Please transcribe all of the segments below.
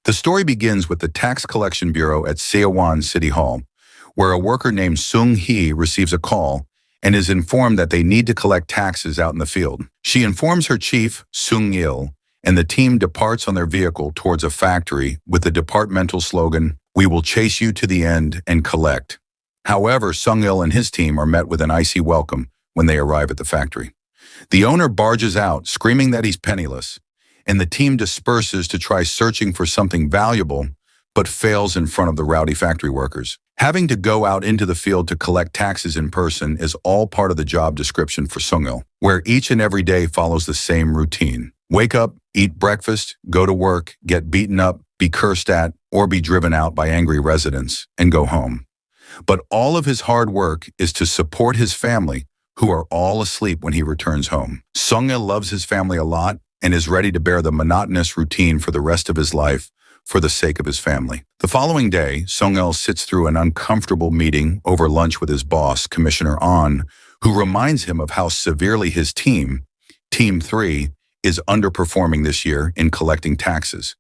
The story begins with the Tax Collection Bureau at Seowan City Hall, where a worker named Sung-hee receives a call and is informed that they need to collect taxes out in the field. She informs her chief, Sung-il, and the team departs on their vehicle towards a factory with the departmental slogan, "We will chase you to the end and collect." However, Sung-il and his team are met with an icy welcome when they arrive at the factory. The owner barges out, screaming that he's penniless, and the team disperses to try searching for something valuable, but fails in front of the rowdy factory workers. Having to go out into the field to collect taxes in person is all part of the job description for Sung-il, where each and every day follows the same routine. Wake up, eat breakfast, go to work, get beaten up, be cursed at, or be driven out by angry residents, and go home. But all of his hard work is to support his family, who are all asleep when he returns home. Sung-il loves his family a lot and is ready to bear the monotonous routine for the rest of his life for the sake of his family. The following day, Sung-il sits through an uncomfortable meeting over lunch with his boss, Commissioner An, who reminds him of how severely his team, Team 3, is underperforming this year in collecting taxes.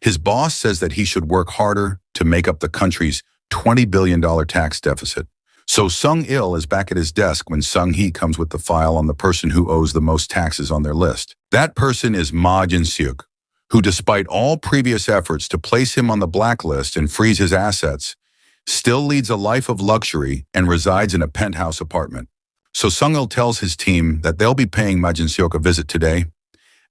His boss says that he should work harder to make up the country's $20 billion tax deficit. So Sung-il is back at his desk when Sung-hee comes with the file on the person who owes the most taxes on their list. That person is Ma Jin-seok, who, despite all previous efforts to place him on the blacklist and freeze his assets, still leads a life of luxury and resides in a penthouse apartment. So Sung-il tells his team that they'll be paying Ma Jin-seok a visit today.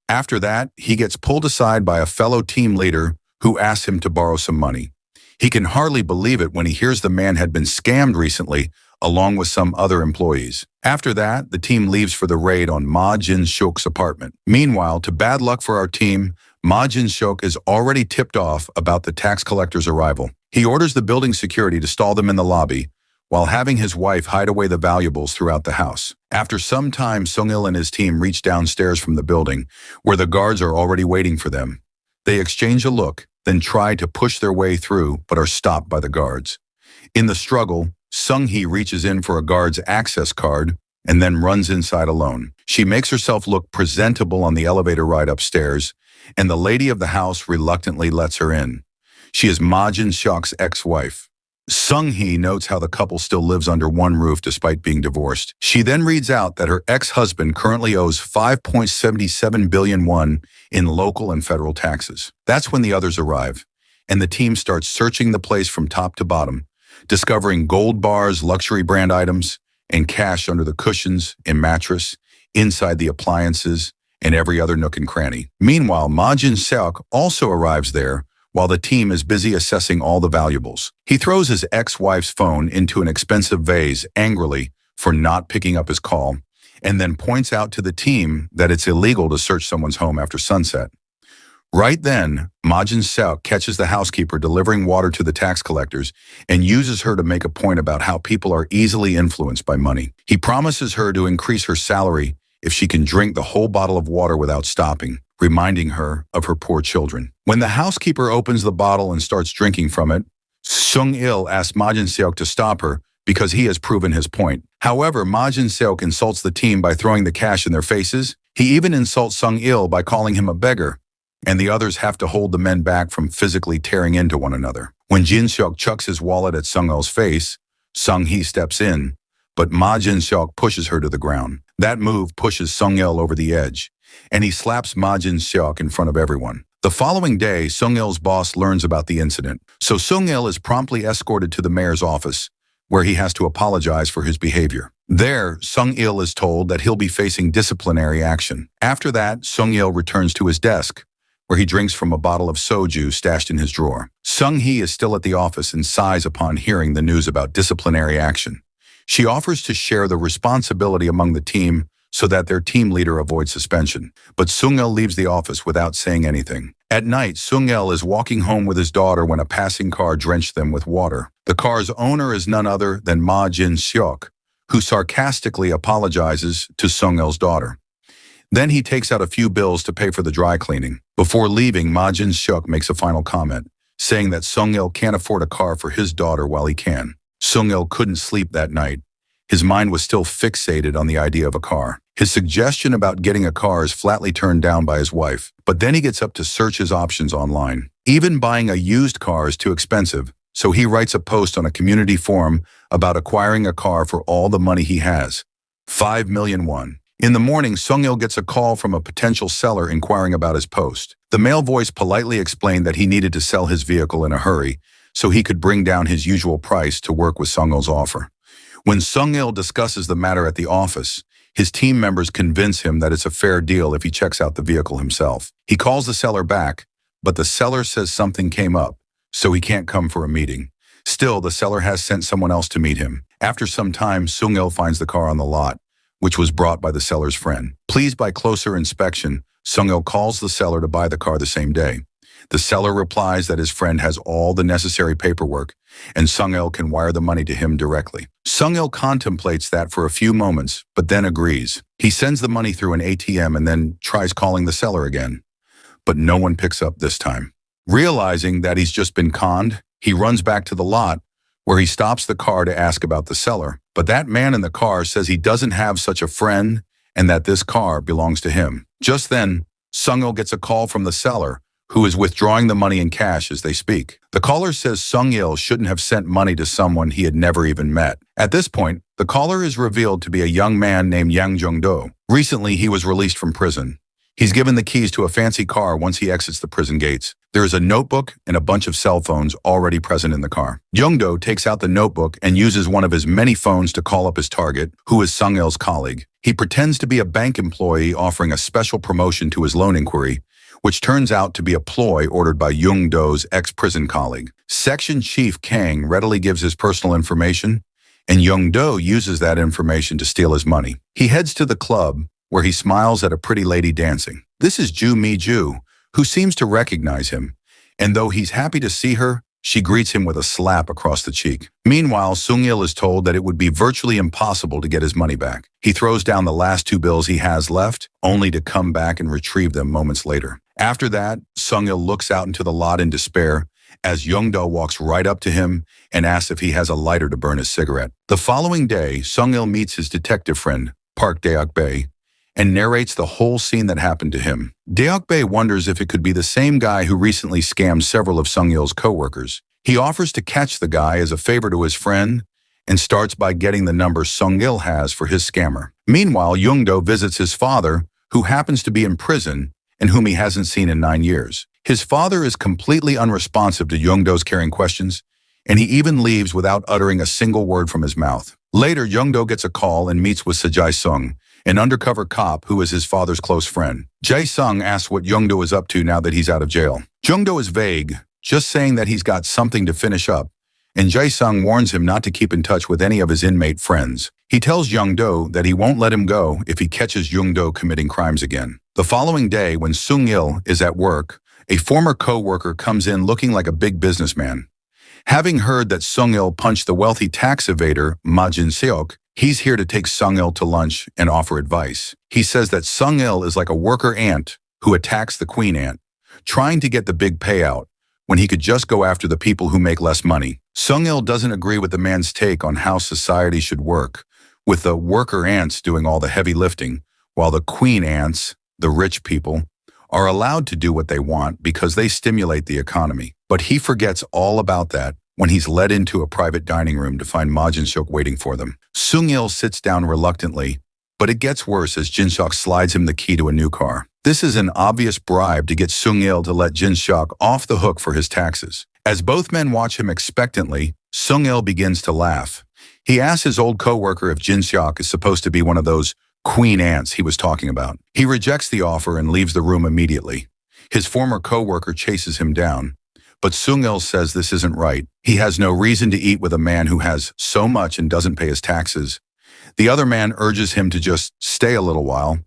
After that, he gets pulled aside by a fellow team leader who asks him to borrow some money. He can hardly believe it when he hears the man had been scammed recently, along with some other employees. After that, the team leaves for the raid on Ma Jin-seok's apartment. Meanwhile, to bad luck for our team, Ma Jin-seok is already tipped off about the tax collector's arrival. He orders the building security to stall them in the lobby, while having his wife hide away the valuables throughout the house. After some time, Sung-il and his team reach downstairs from the building, where the guards are already waiting for them. They exchange a look, then try to push their way through, but are stopped by the guards. In the struggle, Sung-hee reaches in for a guard's access card and then runs inside alone. She makes herself look presentable on the elevator ride upstairs, and the lady of the house reluctantly lets her in. She is Ma Jin-seok's ex-wife. Sung-hee notes how the couple still lives under one roof despite being divorced. She then reads out that her ex-husband currently owes 5.77 billion won in local and federal taxes. That's when the others arrive, and the team starts searching the place from top to bottom, discovering gold bars, luxury brand items, and cash under the cushions and mattress, inside the appliances, and every other nook and cranny. Meanwhile, Ma Jin-seok also arrives there, while the team is busy assessing all the valuables. He throws his ex-wife's phone into an expensive vase angrily for not picking up his call, and then points out to the team that it's illegal to search someone's home after sunset. Right then, Ma Jin-seok catches the housekeeper delivering water to the tax collectors and uses her to make a point about how people are easily influenced by money. He promises her to increase her salary if she can drink the whole bottle of water without stopping, reminding her of her poor children. When the housekeeper opens the bottle and starts drinking from it, Sung-il asks Ma Jin-seok to stop her because he has proven his point. However, Ma Jin-seok insults the team by throwing the cash in their faces. He even insults Sung-il by calling him a beggar, and the others have to hold the men back from physically tearing into one another. When Jin-seok chucks his wallet at Sung-il's face, Sung-hee steps in, but Ma Jin-seok pushes her to the ground. That move pushes Sung-il over the edge, and he slaps Ma Jin-seok in front of everyone. The following day, Sung-il's boss learns about the incident, so Sung-il is promptly escorted to the mayor's office, where he has to apologize for his behavior. There, Sung-il is told that he'll be facing disciplinary action. After that, Sung-il returns to his desk, where he drinks from a bottle of soju stashed in his drawer. Sung-hee is still at the office and sighs upon hearing the news about disciplinary action. She offers to share the responsibility among the team so that their team leader avoids suspension. But Sung-il leaves the office without saying anything. At night, Sung-il is walking home with his daughter when a passing car drenched them with water. The car's owner is none other than Ma Jin-seok, who sarcastically apologizes to Sung-il's daughter. Then he takes out a few bills to pay for the dry cleaning. Before leaving, Ma Jin-seok makes a final comment, saying that Sung-il can't afford a car for his daughter while he can. Sung-il couldn't sleep that night. His mind was still fixated on the idea of a car. His suggestion about getting a car is flatly turned down by his wife, but then he gets up to search his options online. Even buying a used car is too expensive, so he writes a post on a community forum about acquiring a car for all the money he has. 5 million won. In the morning, Sung-il gets a call from a potential seller inquiring about his post. The male voice politely explained that he needed to sell his vehicle in a hurry so he could bring down his usual price to work with Sung-il's offer. When Sung-il discusses the matter at the office, his team members convince him that it's a fair deal if he checks out the vehicle himself. He calls the seller back, but the seller says something came up, so he can't come for a meeting. Still, the seller has sent someone else to meet him. After some time, Sung-il finds the car on the lot, which was brought by the seller's friend. Pleased by closer inspection, Sung-il calls the seller to buy the car the same day. The seller replies that his friend has all the necessary paperwork, and Sung-il can wire the money to him directly. Sung-il contemplates that for a few moments, but then agrees. He sends the money through an ATM and then tries calling the seller again. But no one picks up this time. Realizing that he's just been conned, he runs back to the lot, where he stops the car to ask about the seller. But that man in the car says he doesn't have such a friend and that this car belongs to him. Just then, Sung-il gets a call from the seller, who is withdrawing the money in cash as they speak. The caller says Sung-il shouldn't have sent money to someone he had never even met. At this point, the caller is revealed to be a young man named Yang Jung-do. Recently, he was released from prison. He's given the keys to a fancy car once he exits the prison gates. There is a notebook and a bunch of cell phones already present in the car. Jung-do takes out the notebook and uses one of his many phones to call up his target, who is Sung-il's colleague. He pretends to be a bank employee offering a special promotion to his loan inquiry, which turns out to be a ploy ordered by Jung-do's ex-prison colleague. Section Chief Kang readily gives his personal information, and Jung-do uses that information to steal his money. He heads to the club, where he smiles at a pretty lady dancing. This is Ju Mi-ju, who seems to recognize him, and though he's happy to see her, she greets him with a slap across the cheek. Meanwhile, Sung-il is told that it would be virtually impossible to get his money back. He throws down the last 2 bills he has left, only to come back and retrieve them moments later. After that, Sung-il looks out into the lot in despair as Jung-do walks right up to him and asks if he has a lighter to burn his cigarette. The following day, Sung-il meets his detective friend, Park Daeok-bae, and narrates the whole scene that happened to him. Daeok-bae wonders if it could be the same guy who recently scammed several of Sung-il's co-workers. He offers to catch the guy as a favor to his friend and starts by getting the number Sung-il has for his scammer. Meanwhile, Jung-do visits his father, who happens to be in prison and whom he hasn't seen in 9 years. His father is completely unresponsive to Jung-do's caring questions, and he even leaves without uttering a single word from his mouth. Later, Jung-do gets a call and meets with Jae-sung, an undercover cop who is his father's close friend. Jae-sung asks what Jung-do is up to now that he's out of jail. Jung-do is vague, just saying that he's got something to finish up, and Jae-sung warns him not to keep in touch with any of his inmate friends. He tells Jung-do that he won't let him go if he catches Jung-do committing crimes again. The following day, when Sung-il is at work, a former co-worker comes in looking like a big businessman. Having heard that Sung-il punched the wealthy tax evader Ma Jin-seok, he's here to take Sung-il to lunch and offer advice. He says that Sung-il is like a worker ant who attacks the queen ant, trying to get the big payout when he could just go after the people who make less money. Sung-il doesn't agree with the man's take on how society should work, with the worker ants doing all the heavy lifting, while the queen ants, the rich people, are allowed to do what they want because they stimulate the economy. But he forgets all about that when he's led into a private dining room to find Ma Jin-seok waiting for them. Sung-il sits down reluctantly, but it gets worse as Jin-seok slides him the key to a new car. This is an obvious bribe to get Sung-il to let Jin-seok off the hook for his taxes. As both men watch him expectantly, Sung-il begins to laugh. He asks his old co-worker if Jin-seok is supposed to be one of those queen ants he was talking about. He rejects the offer and leaves the room immediately. His former co-worker chases him down, but Sung-il says this isn't right. He has no reason to eat with a man who has so much and doesn't pay his taxes. The other man urges him to just stay a little while,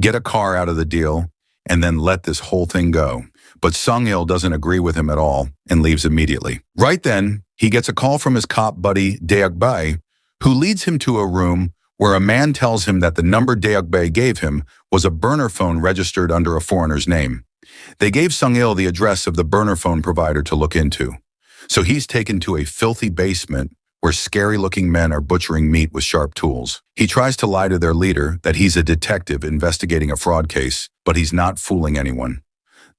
get a car out of the deal, and then let this whole thing go. But Sung-il doesn't agree with him at all and leaves immediately. Right then, he gets a call from his cop buddy Daeok-bae, who leads him to a room where a man tells him that the number Daeok-bae gave him was a burner phone registered under a foreigner's name. They gave Sung-il the address of the burner phone provider to look into. So he's taken to a filthy basement where scary-looking men are butchering meat with sharp tools. He tries to lie to their leader that he's a detective investigating a fraud case, but he's not fooling anyone.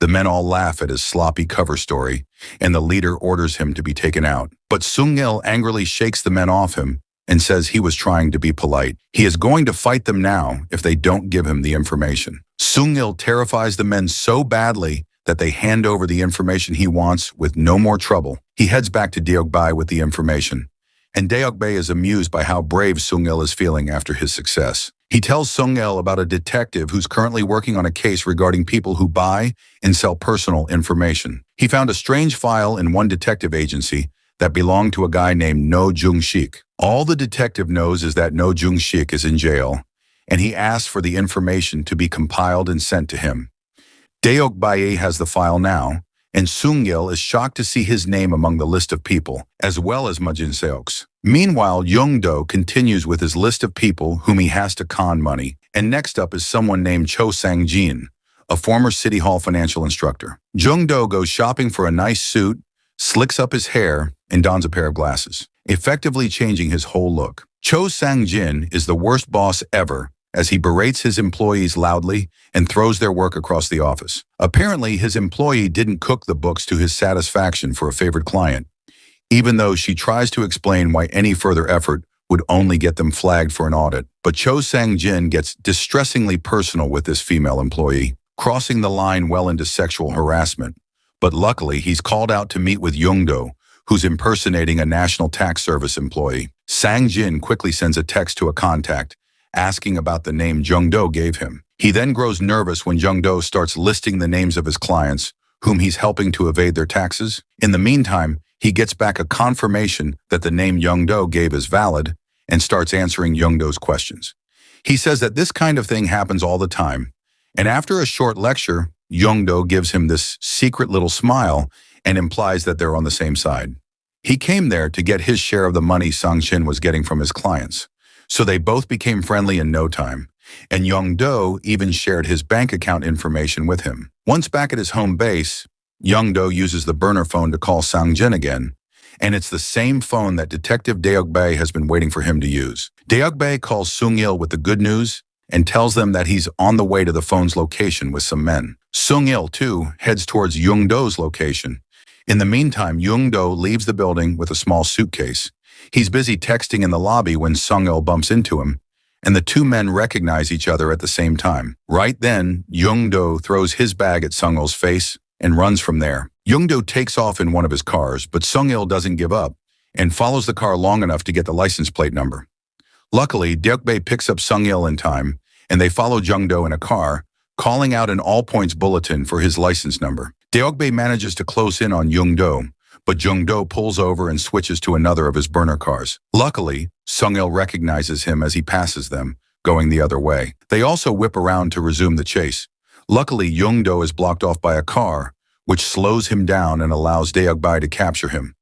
The men all laugh at his sloppy cover story, and the leader orders him to be taken out. But Sung-il angrily shakes the men off him and says he was trying to be polite. He is going to fight them now if they don't give him the information. Sung-il terrifies the men so badly that they hand over the information he wants with no more trouble. He heads back to Deokbae with the information, and Deokbae is amused by how brave Sung-il is feeling after his success. He tells Sung-il about a detective who's currently working on a case regarding people who buy and sell personal information. He found a strange file in one detective agency that belonged to a guy named No Jung-shik. All the detective knows is that No Jung-shik is in jail, and he asks for the information to be compiled and sent to him. Deokbae has the file now, and Sung-il is shocked to see his name among the list of people, as well as Ma Jin-seok's. Meanwhile, Young-do continues with his list of people whom he has to con money, and next up is someone named Cho Sang-jin, a former City Hall financial instructor. Jung-do goes shopping for a nice suit, slicks up his hair, and dons a pair of glasses, effectively changing his whole look. Cho Sang-jin is the worst boss ever, as he berates his employees loudly and throws their work across the office. Apparently, his employee didn't cook the books to his satisfaction for a favored client, even though she tries to explain why any further effort would only get them flagged for an audit. But Cho Sang-jin gets distressingly personal with this female employee, crossing the line well into sexual harassment. But luckily, he's called out to meet with Young-do, who's impersonating a National Tax Service employee. Sang-jin quickly sends a text to a contact, asking about the name Jung-do gave him. He then grows nervous when Jung-do starts listing the names of his clients, whom he's helping to evade their taxes. In the meantime, he gets back a confirmation that the name Young-do gave is valid and starts answering Young-do's questions. He says that this kind of thing happens all the time, and after a short lecture, Young-do gives him this secret little smile and implies that they're on the same side. He came there to get his share of the money Sang-jin was getting from his clients. So they both became friendly in no time, and Young-do even shared his bank account information with him. Once back at his home base, Young-do uses the burner phone to call Sang-jin again, and it's the same phone that Detective Deokbae has been waiting for him to use. Deokbae calls Sung-il with the good news and tells them that he's on the way to the phone's location with some men. Sung-il, too, heads towards Young-do's location. In the meantime, Young-do leaves the building with a small suitcase. He's busy texting in the lobby when Sung-il bumps into him, and the two men recognize each other at the same time. Right then, Young-do throws his bag at Sung-il's face and runs from there. Young-do takes off in one of his cars, but Sung-il doesn't give up and follows the car long enough to get the license plate number. Luckily, Deokbae picks up Sung-il in time, and they follow Young-do in a car, calling out an all-points bulletin for his license number. Deokbae manages to close in on Young-do, but Young-do pulls over and switches to another of his burner cars. Luckily, Sung-il recognizes him as he passes them, going the other way. They also whip around to resume the chase. Luckily, Young-do is blocked off by a car, which slows him down and allows Deokbae to capture him.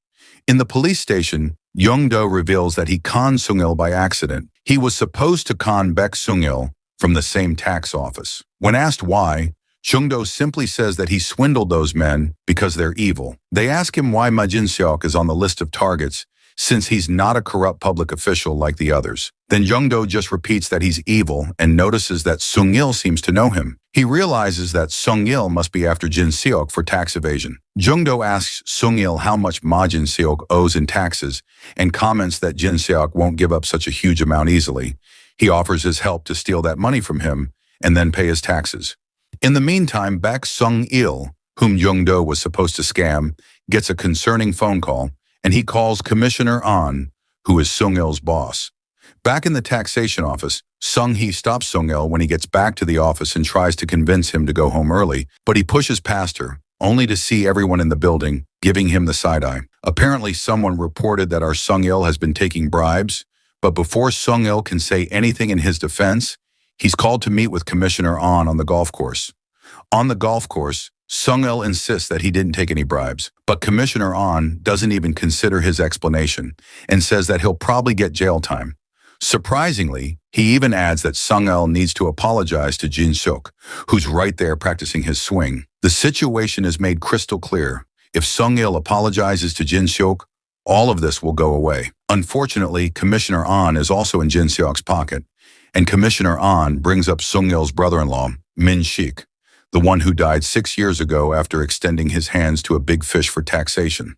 In the police station, Young-do reveals that he conned Sung-il by accident. He was supposed to con Baek Sung-il from the same tax office. When asked why, Young-do simply says that he swindled those men because they're evil. They ask him why Ma Jin-seok is on the list of targets, since he's not a corrupt public official like the others. Then Young-do just repeats that he's evil and notices that Sung-il seems to know him. He realizes that Sung-il must be after Jin-seok for tax evasion. Young-do asks Sung-il how much Ma Jin-seok owes in taxes and comments that Jin-seok won't give up such a huge amount easily. He offers his help to steal that money from him and then pay his taxes. In the meantime, Baek Sung-il, whom Young-do was supposed to scam, gets a concerning phone call, and he calls Commissioner An, who is Sung-il's boss. Back in the taxation office, Sung-hee stops Sung-il when he gets back to the office and tries to convince him to go home early, but he pushes past her, only to see everyone in the building giving him the side-eye. Apparently, someone reported that our Sung-il has been taking bribes, but before Sung-il can say anything in his defense, he's called to meet with Commissioner An on the golf course. On the golf course, Sung-il insists that he didn't take any bribes, but Commissioner An doesn't even consider his explanation and says that he'll probably get jail time. Surprisingly, he even adds that Sung-il needs to apologize to Jin-seok, who's right there practicing his swing. The situation is made crystal clear. If Sung-il apologizes to Jin-seok, all of this will go away. Unfortunately, Commissioner An is also in Jin-seok's pocket, and Commissioner An brings up Sung-il's brother-in-law, Min-shik. the one who died 6 years ago after extending his hands to a big fish for taxation.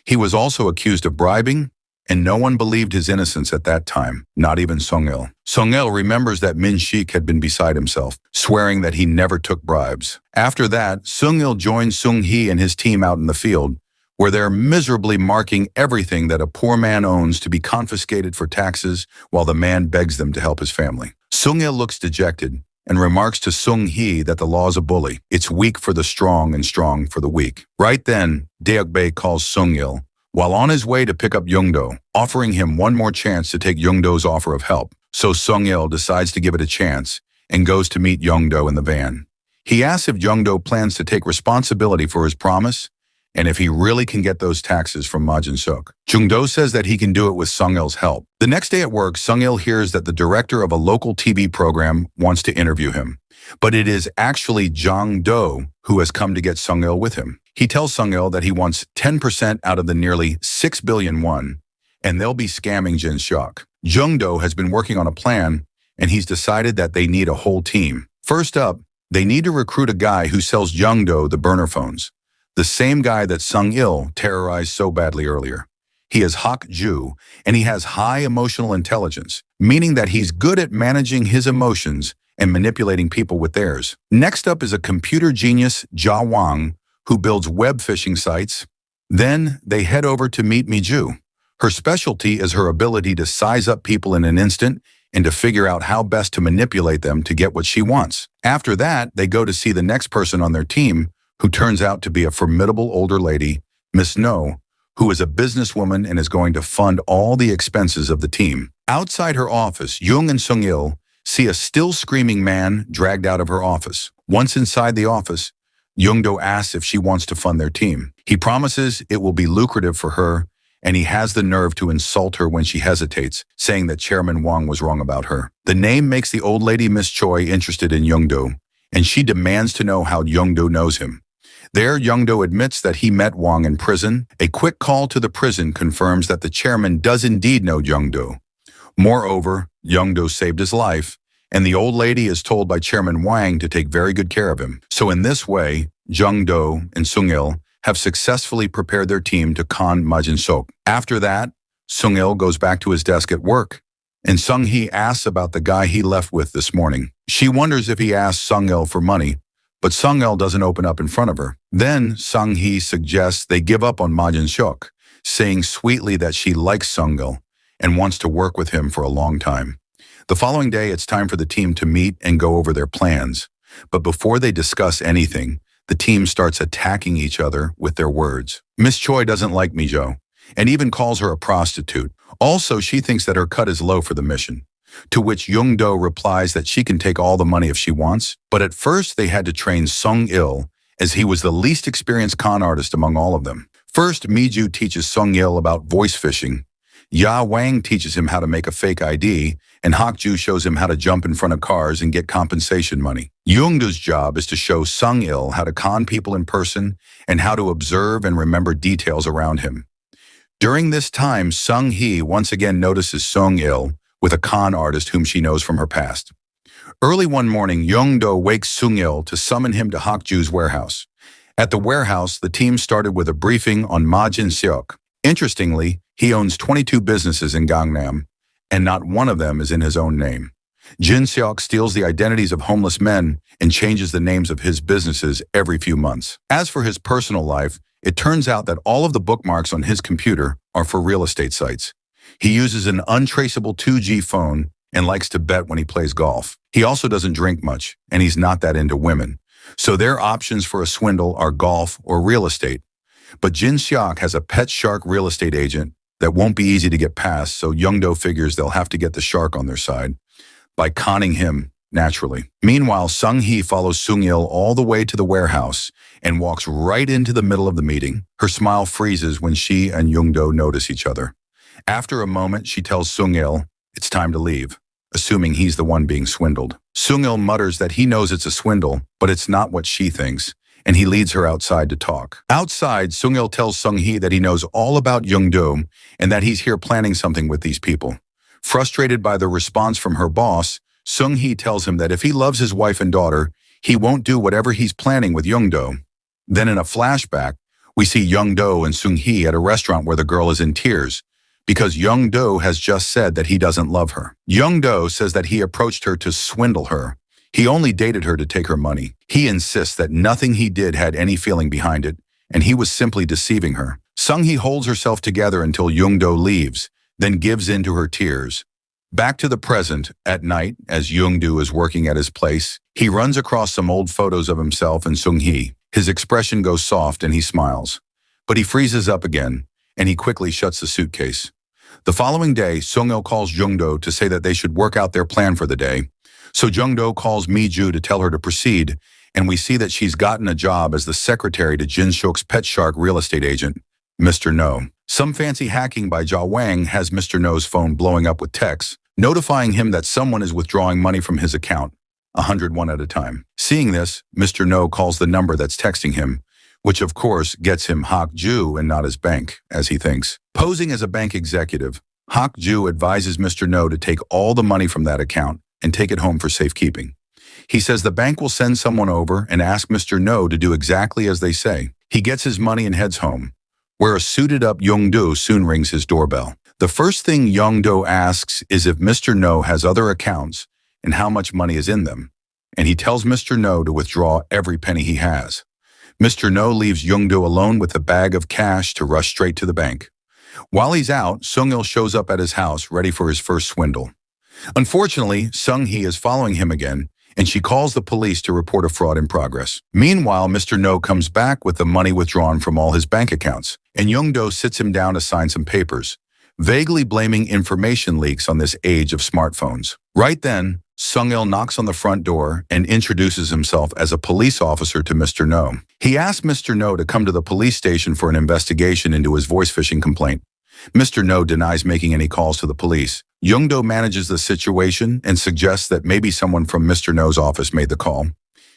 He was also accused of bribing, and no one believed his innocence at that time, not even Sung-il. Sung-il remembers that Min-shik had been beside himself, swearing that he never took bribes. After that, Sung-il joins Sung-hee and his team out in the field, where they're miserably marking everything that a poor man owns to be confiscated for taxes while the man begs them to help his family. Sung-il looks dejected and remarks to Sung-hee that the law's a bully. It's weak for the strong and strong for the weak. Right then, Deok-bae calls Sung-il while on his way to pick up Young-do, offering him one more chance to take Young-do's offer of help. So Sung-il decides to give it a chance and goes to meet Young-do in the van. He asks if Young-do plans to take responsibility for his promise and if he really can get those taxes from Ma Jin-suk. Jung-do says that he can do it with Sung-il's help. The next day at work, Sung-il hears that the director of a local TV program wants to interview him. But it is actually Jang-do who has come to get Sung-il with him. He tells Sung-il that he wants 10% out of the nearly 6 billion won, and they'll be scamming Jin-suk. Jung-do has been working on a plan, and he's decided that they need a whole team. First up, they need to recruit a guy who sells Jung-do the burner phones, the same guy that Sung-il terrorized so badly earlier. He is Hak-ju, and he has high emotional intelligence, meaning that he's good at managing his emotions and manipulating people with theirs. Next up is a computer genius, Ja Wang, who builds web phishing sites. Then they head over to meet Mi-ju. Her specialty is her ability to size up people in an instant and to figure out how best to manipulate them to get what she wants. After that, they go to see the next person on their team, who turns out to be a formidable older lady, Miss No, who is a businesswoman and is going to fund all the expenses of the team. Outside her office, Jung and Sung-il see a still screaming man dragged out of her office. Once inside the office, Young-do asks if she wants to fund their team. He promises it will be lucrative for her, and he has the nerve to insult her when she hesitates, saying that Chairman Wang was wrong about her. The name makes the old lady Miss Choi interested in Young-do, and she demands to know how Young-do knows him. There, Young-do admits that he met Wang in prison. A quick call to the prison confirms that the chairman does indeed know Young-do. Moreover, Young-do saved his life, and the old lady is told by Chairman Wang to take very good care of him. So in this way, Jung-do and Sung-il have successfully prepared their team to con Ma Jin-suk. After that, Sung-il goes back to his desk at work, and Sung-hee asks about the guy he left with this morning. She wonders if he asked Sung-il for money, but Sung-il doesn't open up in front of her. Then Sung-hee suggests they give up on Ma Jin-suk, saying sweetly that she likes Sung-il and wants to work with him for a long time. The following day, it's time for the team to meet and go over their plans. But before they discuss anything, the team starts attacking each other with their words. Miss Choi doesn't like Mi-jo and even calls her a prostitute. Also, she thinks that her cut is low for the mission, to which Young-do replies that she can take all the money if she wants. But at first, they had to train Sung-il, as he was the least experienced con artist among all of them. First, Mi-ju teaches Sung-il about voice phishing. Ya Wang teaches him how to make a fake ID, and Hak-ju shows him how to jump in front of cars and get compensation money. Young-do's job is to show Sung-il how to con people in person and how to observe and remember details around him. During this time, Sung-hee once again notices Sung-il with a con artist whom she knows from her past. Early one morning, Young-do wakes Sung-il to summon him to Hak-ju's warehouse. At the warehouse, the team started with a briefing on Ma Jin-suk. Interestingly, he owns 22 businesses in Gangnam, and not one of them is in his own name. Jin-seok steals the identities of homeless men and changes the names of his businesses every few months. As for his personal life, it turns out that all of the bookmarks on his computer are for real estate sites. He uses an untraceable 2G phone and likes to bet when he plays golf. He also doesn't drink much, and he's not that into women. So their options for a swindle are golf or real estate. But Jin-seok has a pet shark real estate agent that won't be easy to get past, so Young-do figures they'll have to get the shark on their side by conning him naturally. Meanwhile, Sung-hee follows Sung-il all the way to the warehouse and walks right into the middle of the meeting. Her smile freezes when she and Young-do notice each other. After a moment, she tells Sung-il it's time to leave, assuming he's the one being swindled. Sung-il mutters that he knows it's a swindle, but it's not what she thinks, and he leads her outside to talk. Outside, Sung-il tells Sung-hee that he knows all about Young-do and that he's here planning something with these people. Frustrated by the response from her boss, Sung-hee tells him that if he loves his wife and daughter, He won't do whatever he's planning with Young-do. Then in a flashback, we see Young-do and Sung-hee at a restaurant where the girl is in tears because Young-do has just said that he doesn't love her. Young-do says that he approached her to swindle her. He only dated her to take her money. He insists that nothing he did had any feeling behind it, and he was simply deceiving her. Sung-hee holds herself together until Young-do leaves, then gives in to her tears. Back to the present, at night, as Young-do is working at his place, he runs across some old photos of himself and Sung-hee. His expression goes soft and he smiles. But he freezes up again, and he quickly shuts the suitcase. The following day, Sung-il calls Young-do to say that they should work out their plan for the day. So Young-do calls Mi-ju to tell her to proceed, and we see that she's gotten a job as the secretary to Jin-seok's pet shark real estate agent, Mr. No. Some fancy hacking by Ja Wang has Mr. No's phone blowing up with texts, notifying him that someone is withdrawing money from his account, 101 at a time. Seeing this, Mr. No calls the number that's texting him, which of course gets him Hak-ju and not his bank, as he thinks. Posing as a bank executive, Hak-ju advises Mr. No to take all the money from that account and take it home for safekeeping. He says the bank will send someone over and ask Mr. No to do exactly as they say. He gets his money and heads home, where a suited-up Young-do soon rings his doorbell. The first thing Young-do asks is if Mr. No has other accounts and how much money is in them, and he tells Mr. No to withdraw every penny he has. Mr. No leaves Young-do alone with a bag of cash to rush straight to the bank. While he's out, Sung-il shows up at his house ready for his first swindle. Unfortunately, Sung-hee is following him again, and she calls the police to report a fraud in progress. Meanwhile, Mr. No comes back with the money withdrawn from all his bank accounts, and Young-do sits him down to sign some papers, vaguely blaming information leaks on this age of smartphones. Right then, Sung-il knocks on the front door and introduces himself as a police officer to Mr. No. He asks Mr. No to come to the police station for an investigation into his voice phishing complaint. Mr. No denies making any calls to the police. Young-do manages the situation and suggests that maybe someone from Mr. No's office made the call.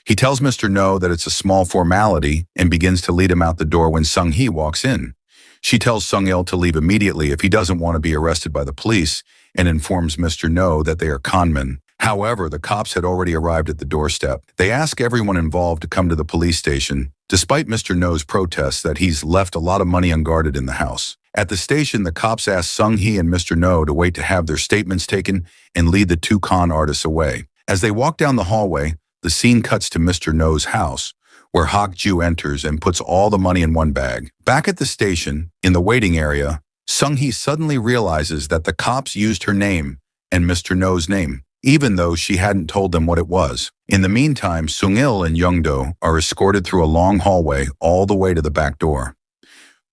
He tells Mr. No that it's a small formality and begins to lead him out the door when Sung-hee walks in. She tells Sung-il to leave immediately if he doesn't want to be arrested by the police and informs Mr. No that they are conmen. However, the cops had already arrived at the doorstep. They ask everyone involved to come to the police station, despite Mr. No's protests that he's left a lot of money unguarded in the house. At the station, the cops ask Sung-hee and Mr. No to wait to have their statements taken and lead the two con artists away. As they walk down the hallway, the scene cuts to Mr. No's house, where Hak-ju enters and puts all the money in one bag. Back at the station, in the waiting area, Sung-hee suddenly realizes that the cops used her name and Mr. No's name, even though she hadn't told them what it was. In the meantime, Sung-il and Young-do are escorted through a long hallway all the way to the back door.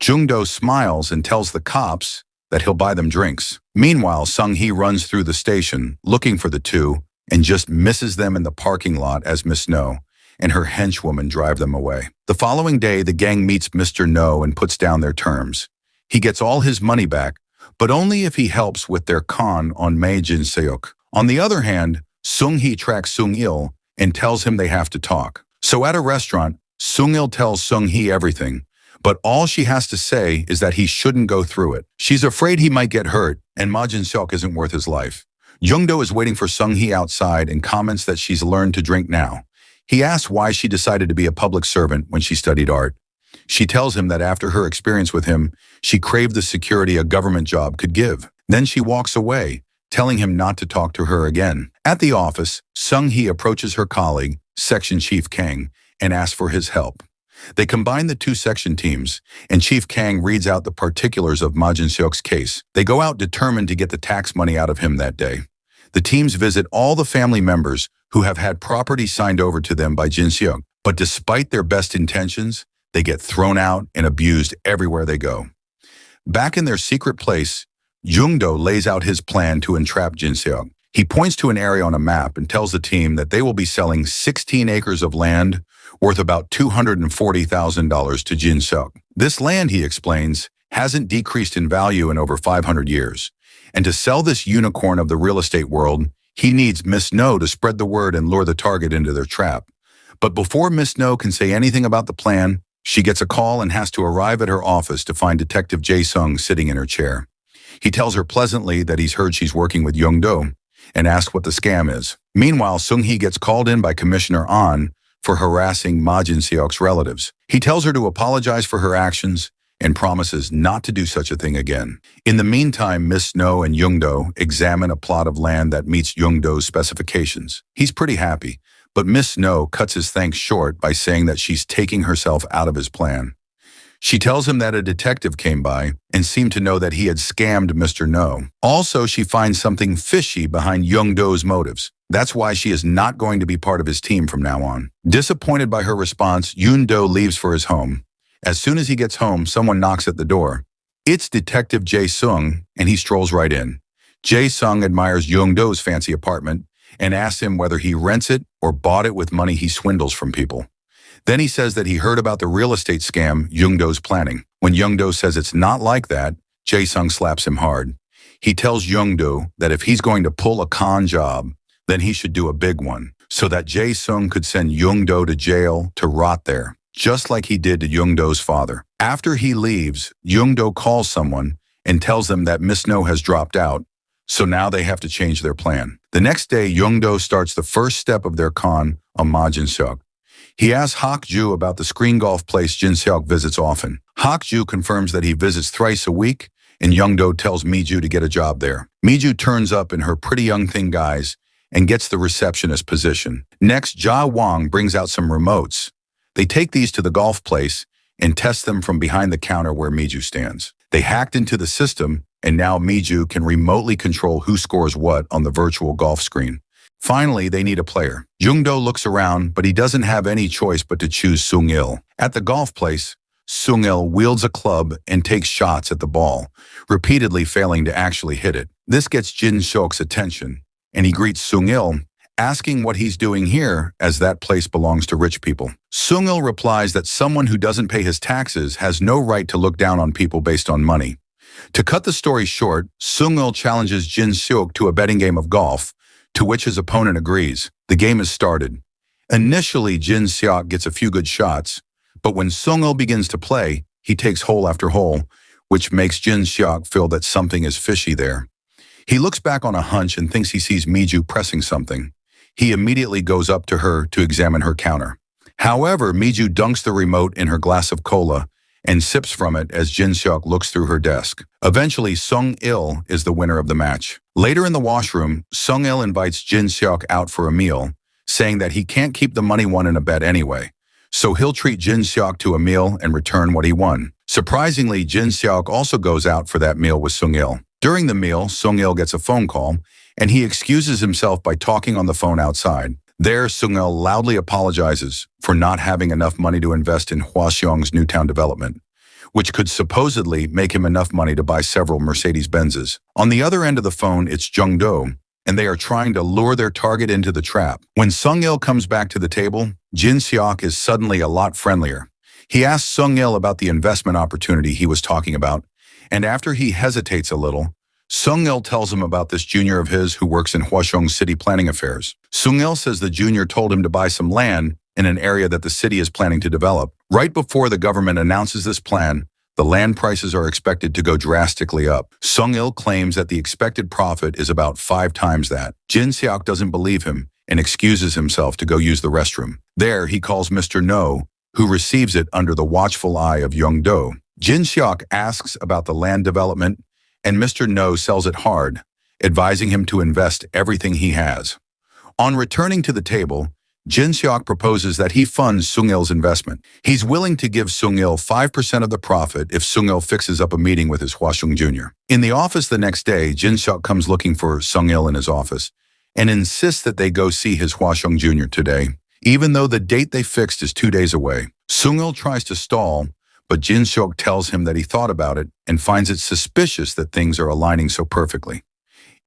Jung-do smiles and tells the cops that he'll buy them drinks. Meanwhile, Sung-hee runs through the station, looking for the two, and just misses them in the parking lot as Miss No and her henchwoman drive them away. The following day, the gang meets Mr. No and puts down their terms. He gets all his money back, but only if he helps with their con on Mae Jin-seok. On the other hand, Sung-hee tracks Sung-il and tells him they have to talk. So at a restaurant, Sung-il tells Sung-hee everything, but all she has to say is that he shouldn't go through it. She's afraid he might get hurt, and Ma Jin-seok isn't worth his life. Young-do is waiting for Sung-hee outside and comments that she's learned to drink now. He asks why she decided to be a public servant when she studied art. She tells him that after her experience with him, she craved the security a government job could give. Then she walks away, telling him not to talk to her again. At the office, Sung-hee approaches her colleague, Section Chief Kang, and asks for his help. They combine the two section teams, and Chief Kang reads out the particulars of Ma Jin-seok's case. They go out determined to get the tax money out of him that day. The teams visit all the family members who have had property signed over to them by Jin-seok, but despite their best intentions, they get thrown out and abused everywhere they go. Back in their secret place, Young-do lays out his plan to entrap Jin-seok. He points to an area on a map and tells the team that they will be selling 16 acres of land worth about $240,000 to Jin-seok. This land, he explains, hasn't decreased in value in over 500 years. And to sell this unicorn of the real estate world, he needs Miss No to spread the word and lure the target into their trap. But before Miss No can say anything about the plan, she gets a call and has to arrive at her office to find Detective Jae-sung sitting in her chair. He tells her pleasantly that he's heard she's working with Young-do and asks what the scam is. Meanwhile, Sung-hee gets called in by Commissioner An for harassing Ma Jin-seok's relatives. He tells her to apologize for her actions and promises not to do such a thing again. In the meantime, Miss Snow and Young-do examine a plot of land that meets Young-do's specifications. He's pretty happy, but Miss Snow cuts his thanks short by saying that she's taking herself out of his plan. She tells him that a detective came by and seemed to know that he had scammed Mr. No. Also, she finds something fishy behind Young-do's motives. That's why she is not going to be part of his team from now on. Disappointed by her response, Yoon-do leaves for his home. As soon as he gets home, someone knocks at the door. It's Detective Jae-sung, and he strolls right in. Jae-sung admires Young-do's fancy apartment and asks him whether he rents it or bought it with money he swindles from people. Then he says that he heard about the real estate scam Young-do's planning. When Young-do says it's not like that, Jae-sung slaps him hard. He tells Young-do that if he's going to pull a con job, then he should do a big one, so that Jae-sung could send Young-do to jail to rot there, just like he did to Young-do's father. After he leaves, Young-do calls someone and tells them that Miss No has dropped out, so now they have to change their plan. The next day, Young-do starts the first step of their con on Ma Jin-seok. He asks Hak-ju about the screen golf place Jin-seok visits often. Hak-ju confirms that he visits thrice a week, and Young-do tells Mi-ju to get a job there. Mi-ju turns up in her pretty young thing guise and gets the receptionist position. Next, Ja Wong brings out some remotes. They take these to the golf place and test them from behind the counter where Mi-ju stands. They hacked into the system, and now Mi-ju can remotely control who scores what on the virtual golf screen. Finally, they need a player. Young-do looks around, but he doesn't have any choice but to choose Sung-il. At the golf place, Sung-il wields a club and takes shots at the ball, repeatedly failing to actually hit it. This gets Jin-seok's attention, and he greets Sung-il, asking what he's doing here as that place belongs to rich people. Sung-il replies that someone who doesn't pay his taxes has no right to look down on people based on money. To cut the story short, Sung-il challenges Jin-seok to a betting game of golf, to which his opponent agrees. The game is started. Initially, Jin-seok gets a few good shots, but when Sung-il begins to play, he takes hole after hole, which makes Jin-seok feel that something is fishy there. He looks back on a hunch and thinks he sees Mi-ju pressing something. He immediately goes up to her to examine her counter. However, Mi-ju dunks the remote in her glass of cola and sips from it as Jin-seok looks through her desk. Eventually, Sung-il is the winner of the match. Later in the washroom, Sung-il invites Jin-seok out for a meal, saying that he can't keep the money won in a bet anyway, so he'll treat Jin-seok to a meal and return what he won. Surprisingly, Jin-seok also goes out for that meal with Sung-il. During the meal, Sung-il gets a phone call, and he excuses himself by talking on the phone outside. There, Sung-il loudly apologizes for not having enough money to invest in Hwaseong's Newtown development, which could supposedly make him enough money to buy several Mercedes-Benzes. On the other end of the phone, it's Jung-do, and they are trying to lure their target into the trap. When Sung-il comes back to the table, Jin-seok is suddenly a lot friendlier. He asks Sung-il about the investment opportunity he was talking about, and after he hesitates a little, Sung-il tells him about this junior of his who works in Hwaseong City planning affairs. Sung-il says the junior told him to buy some land in an area that the city is planning to develop. Right before the government announces this plan, the land prices are expected to go drastically up. Sung-il claims that the expected profit is about 5 times that. Jin-seok doesn't believe him and excuses himself to go use the restroom. There, he calls Mr. No, who receives it under the watchful eye of Young-do. Jin-seok asks about the land development, and Mr. No sells it hard, advising him to invest everything he has. On returning to the table, Jin-seok proposes that he funds Sung-il's investment. He's willing to give Sung-il 5% of the profit if Sung-il fixes up a meeting with his Hwaseong Jr. In the office the next day, Jin-seok comes looking for Sung-il in his office and insists that they go see his Hwaseong Jr. today, even though the date they fixed is 2 days away. Sung-il tries to stall, but Jin-seok tells him that he thought about it and finds it suspicious that things are aligning so perfectly.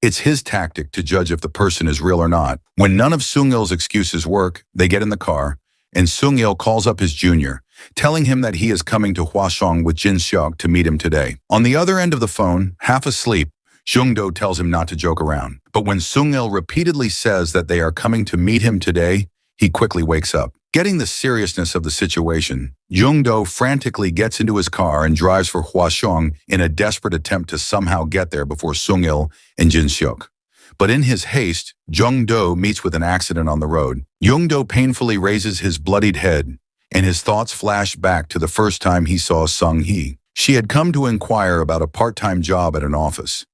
It's his tactic to judge if the person is real or not. When none of Sung-il's excuses work, they get in the car, and Sung-il calls up his junior, telling him that he is coming to Hwaseong with Jin-seok to meet him today. On the other end of the phone, half asleep, Jung-do tells him not to joke around. But when Sung-il repeatedly says that they are coming to meet him today, he quickly wakes up. Getting the seriousness of the situation, Jung-do frantically gets into his car and drives for Hwaseong in a desperate attempt to somehow get there before Sung-il and Jin-seok. But in his haste, Jung-do meets with an accident on the road. Jung-do painfully raises his bloodied head, and his thoughts flash back to the first time he saw Sung-hee. She had come to inquire about a part-time job at an office,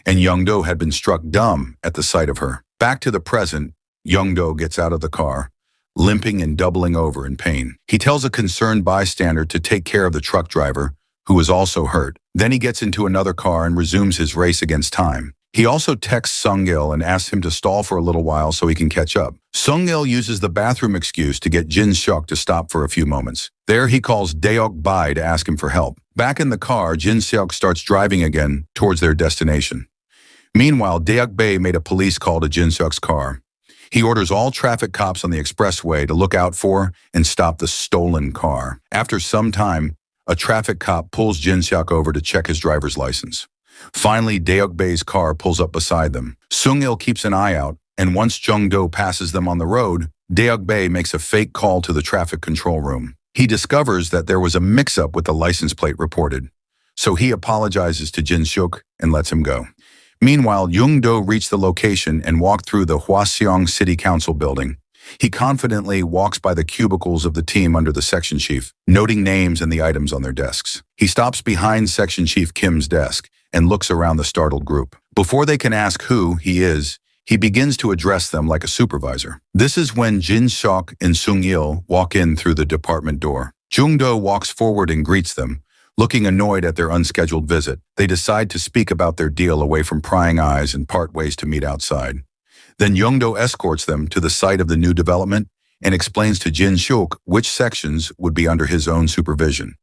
and Jung-do had been struck dumb at the sight of her. Back to the present, Jung-do gets out of the car, limping and doubling over in pain. He tells a concerned bystander to take care of the truck driver, who is also hurt. Then he gets into another car and resumes his race against time. He also texts Sung-il and asks him to stall for a little while so he can catch up. Sung-il uses the bathroom excuse to get Jin-seok to stop for a few moments. There he calls Deok-bai to ask him for help. Back in the car, Jin-seok starts driving again towards their destination. Meanwhile, Deok-bai made a police call to Jin-seok's car. He orders all traffic cops on the expressway to look out for and stop the stolen car. After some time, a traffic cop pulls Jin-seok over to check his driver's license. Finally, Deok-bai's car pulls up beside them. Sung-il keeps an eye out, and once Jung-do passes them on the road, Deok-bai makes a fake call to the traffic control room. He discovers that there was a mix-up with the license plate reported, so he apologizes to Jin-seok and lets him go. Meanwhile, Jung-do reached the location and walked through the Hwaseong City Council building. He confidently walks by the cubicles of the team under the section chief, noting names and the items on their desks. He stops behind Section Chief Kim's desk and looks around the startled group. Before they can ask who he is, he begins to address them like a supervisor. This is when Jin-seok and Sung-il walk in through the department door. Jung-do walks forward and greets them, looking annoyed at their unscheduled visit. They decide to speak about their deal away from prying eyes and part ways to meet outside. Then Jung-do escorts them to the site of the new development and explains to Jin-seok which sections would be under his own supervision.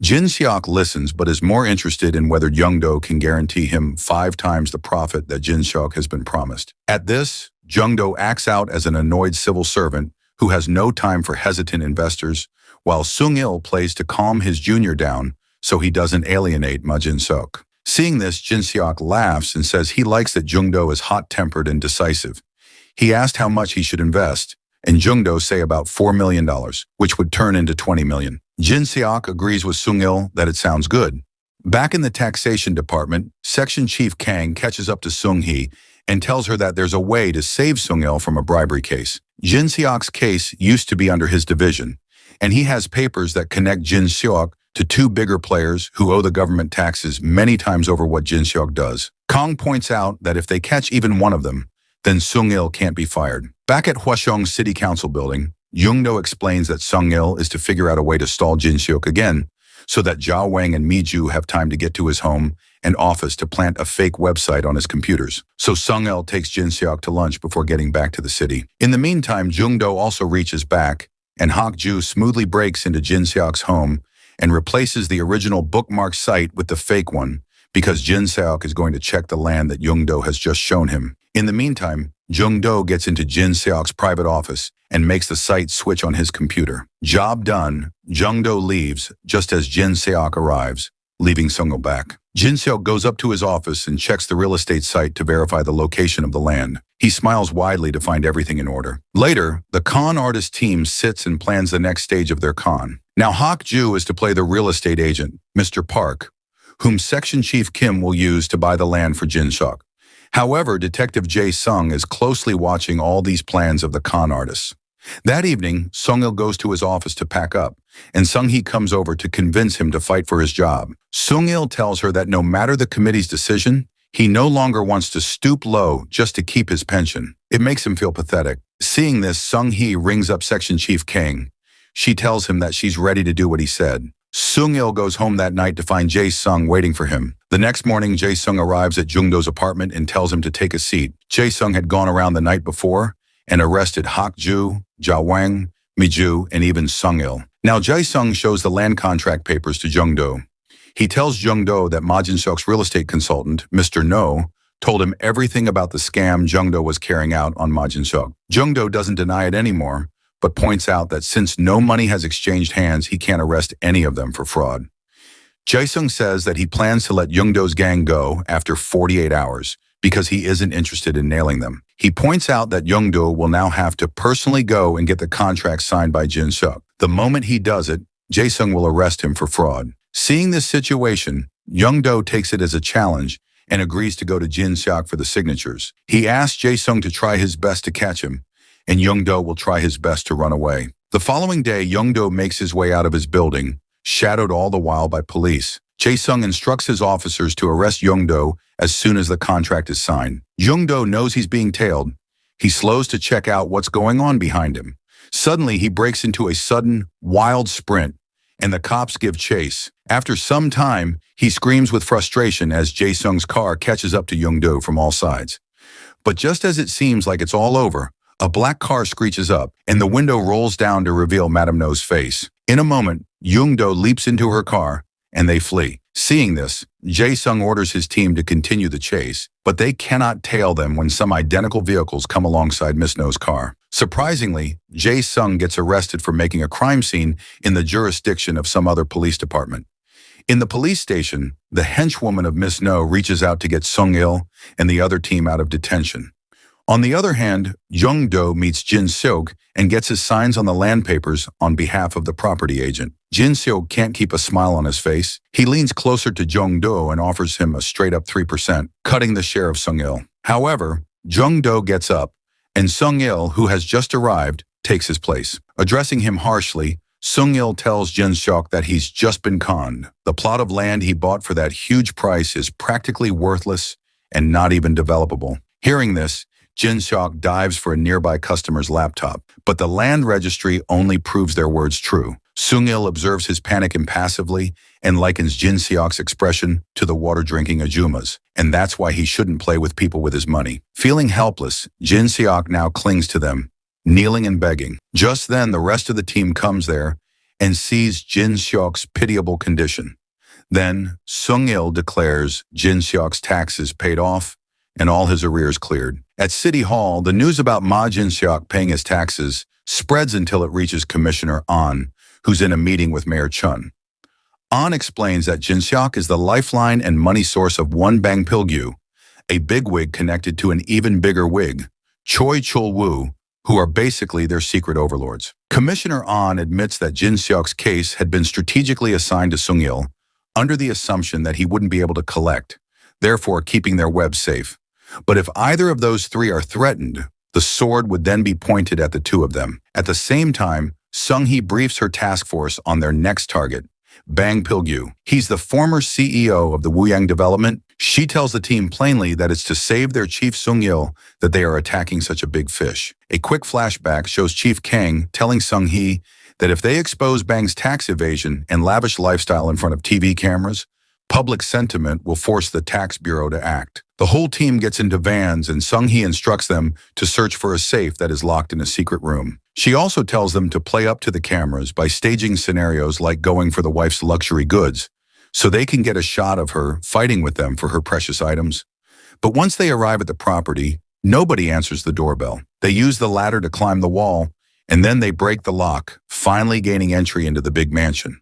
Jin-seok listens but is more interested in whether Jung-do can guarantee him 5 times the profit that Jin-seok has been promised. At this, Jung-do acts out as an annoyed civil servant who has no time for hesitant investors, while Sung-il plays to calm his junior down so he doesn't alienate Ma Jin-seok. Seeing this, Jin-seok laughs and says he likes that Jung-do is hot-tempered and decisive. He asked how much he should invest, and Jung-do say about $4 million, which would turn into $20 million. Jin-seok agrees with Sung-il that it sounds good. Back in the taxation department, Section Chief Kang catches up to Sung-hee and tells her that there's a way to save Sung-il from a bribery case. Jin-seok's case used to be under his division, and he has papers that connect Jin-seok to 2 bigger players who owe the government taxes many times over what Jin-seok does. Kang points out that if they catch even one of them, then Sung-il can't be fired. Back at Hwaseong City Council building, Jung-do explains that Sung-il is to figure out a way to stall Jin-seok again, so that Jia Wang and Mi-ju have time to get to his home and office to plant a fake website on his computers. So Sung-il takes Jin-seok to lunch before getting back to the city. In the meantime, Jung-do also reaches back, and Hak-ju smoothly breaks into Jin-seok's home and replaces the original bookmark site with the fake one, because Jin-seok is going to check the land that Jung-do has just shown him. In the meantime, Jung-do gets into Jin-seok's private office and makes the site switch on his computer. Job done, Jung-do leaves just as Jin-seok arrives, leaving Sung-il back. Jin-seok goes up to his office and checks the real estate site to verify the location of the land. He smiles widely to find everything in order. Later, the con artist team sits and plans the next stage of their con. Now Hak-ju is to play the real estate agent, Mr. Park, whom Section Chief Kim will use to buy the land for Jin-seok. However, Detective Jae-sung is closely watching all these plans of the con artists. That evening, Sung-il goes to his office to pack up, and Sung-hee comes over to convince him to fight for his job. Sung-il tells her that no matter the committee's decision, he no longer wants to stoop low just to keep his pension. It makes him feel pathetic. Seeing this, Sung-hee rings up Section Chief Kang. She tells him that she's ready to do what he said. Sung-il goes home that night to find Jae-sung waiting for him. The next morning, Jae-sung arrives at Jung-do's apartment and tells him to take a seat. Jae-sung had gone around the night before and arrested Hak-ju, Jia Wang, Mi-ju, and even Sung-il. Now Jae-sung shows the land contract papers to Jung-do. He tells Jung-do that Ma Jin-seok's real estate consultant, Mr. No, told him everything about the scam Jung-do was carrying out on Ma Jin-seok. Jung-do doesn't deny it anymore, but points out that since no money has exchanged hands, he can't arrest any of them for fraud. Jae-sung says that he plans to let Jung-do's gang go after 48 hours because he isn't interested in nailing them. He points out that Jung-do will now have to personally go and get the contract signed by Jin-seok. The moment he does it, Jae-sung will arrest him for fraud. Seeing this situation, Jung-do takes it as a challenge and agrees to go to Jin Seok for the signatures. He asks Jae-sung to try his best to catch him, and Young-do will try his best to run away. The following day, Young-do makes his way out of his building, shadowed all the while by police. Jae-sung instructs his officers to arrest Young-do as soon as the contract is signed. Young-do knows he's being tailed. He slows to check out what's going on behind him. Suddenly, he breaks into a sudden, wild sprint, and the cops give chase. After some time, he screams with frustration as Jae-sung's car catches up to Young-do from all sides. But just as it seems like it's all over, a black car screeches up, and the window rolls down to reveal Madame No's face. In a moment, Young-do leaps into her car, and they flee. Seeing this, Jae-sung orders his team to continue the chase, but they cannot tail them when some identical vehicles come alongside Miss No's car. Surprisingly, Jae-sung gets arrested for making a crime scene in the jurisdiction of some other police department. In the police station, the henchwoman of Miss No reaches out to get Sung-il and the other team out of detention. On the other hand, Young-do meets Jin Seok and gets his signs on the land papers on behalf of the property agent. Jin Seok can't keep a smile on his face. He leans closer to Young-do and offers him a straight-up 3%, cutting the share of Sung-il. However, Young-do gets up, and Sung-il, who has just arrived, takes his place. Addressing him harshly, Sung-il tells Jin Seok that he's just been conned. The plot of land he bought for that huge price is practically worthless and not even developable. Hearing this, Jin Seok dives for a nearby customer's laptop, but the land registry only proves their words true. Sung-il observes his panic impassively and likens Jin Seok's expression to the water-drinking Ajumas, and that's why he shouldn't play with people with his money. Feeling helpless, Jin Seok now clings to them, kneeling and begging. Just then, the rest of the team comes there and sees Jin Seok's pitiable condition. Then, Sung-il declares Jin Seok's taxes paid off and all his arrears cleared. At City Hall, the news about Ma Jin Seok paying his taxes spreads until it reaches Commissioner An, who's in a meeting with Mayor Chun. An explains that Jin Seok is the lifeline and money source of one Bang Pilgyu, a bigwig connected to an even bigger wig, Choi Chul-woo, who are basically their secret overlords. Commissioner An admits that Jin Seok's case had been strategically assigned to Sung-il under the assumption that he wouldn't be able to collect, therefore keeping their web safe. But if either of those three are threatened, the sword would then be pointed at the two of them. At the same time, Sung-hee briefs her task force on their next target, Bang Pilgyu. He's the former CEO of the Wuyang development. She tells the team plainly that it's to save their chief Sung-il that they are attacking such a big fish. A quick flashback shows Chief Kang telling Sung-hee that if they expose Bang's tax evasion and lavish lifestyle in front of TV cameras, public sentiment will force the tax bureau to act. The whole team gets into vans and Sung-hee instructs them to search for a safe that is locked in a secret room. She also tells them to play up to the cameras by staging scenarios like going for the wife's luxury goods, so they can get a shot of her fighting with them for her precious items. But once they arrive at the property, nobody answers the doorbell. They use the ladder to climb the wall, and then they break the lock, finally gaining entry into the big mansion.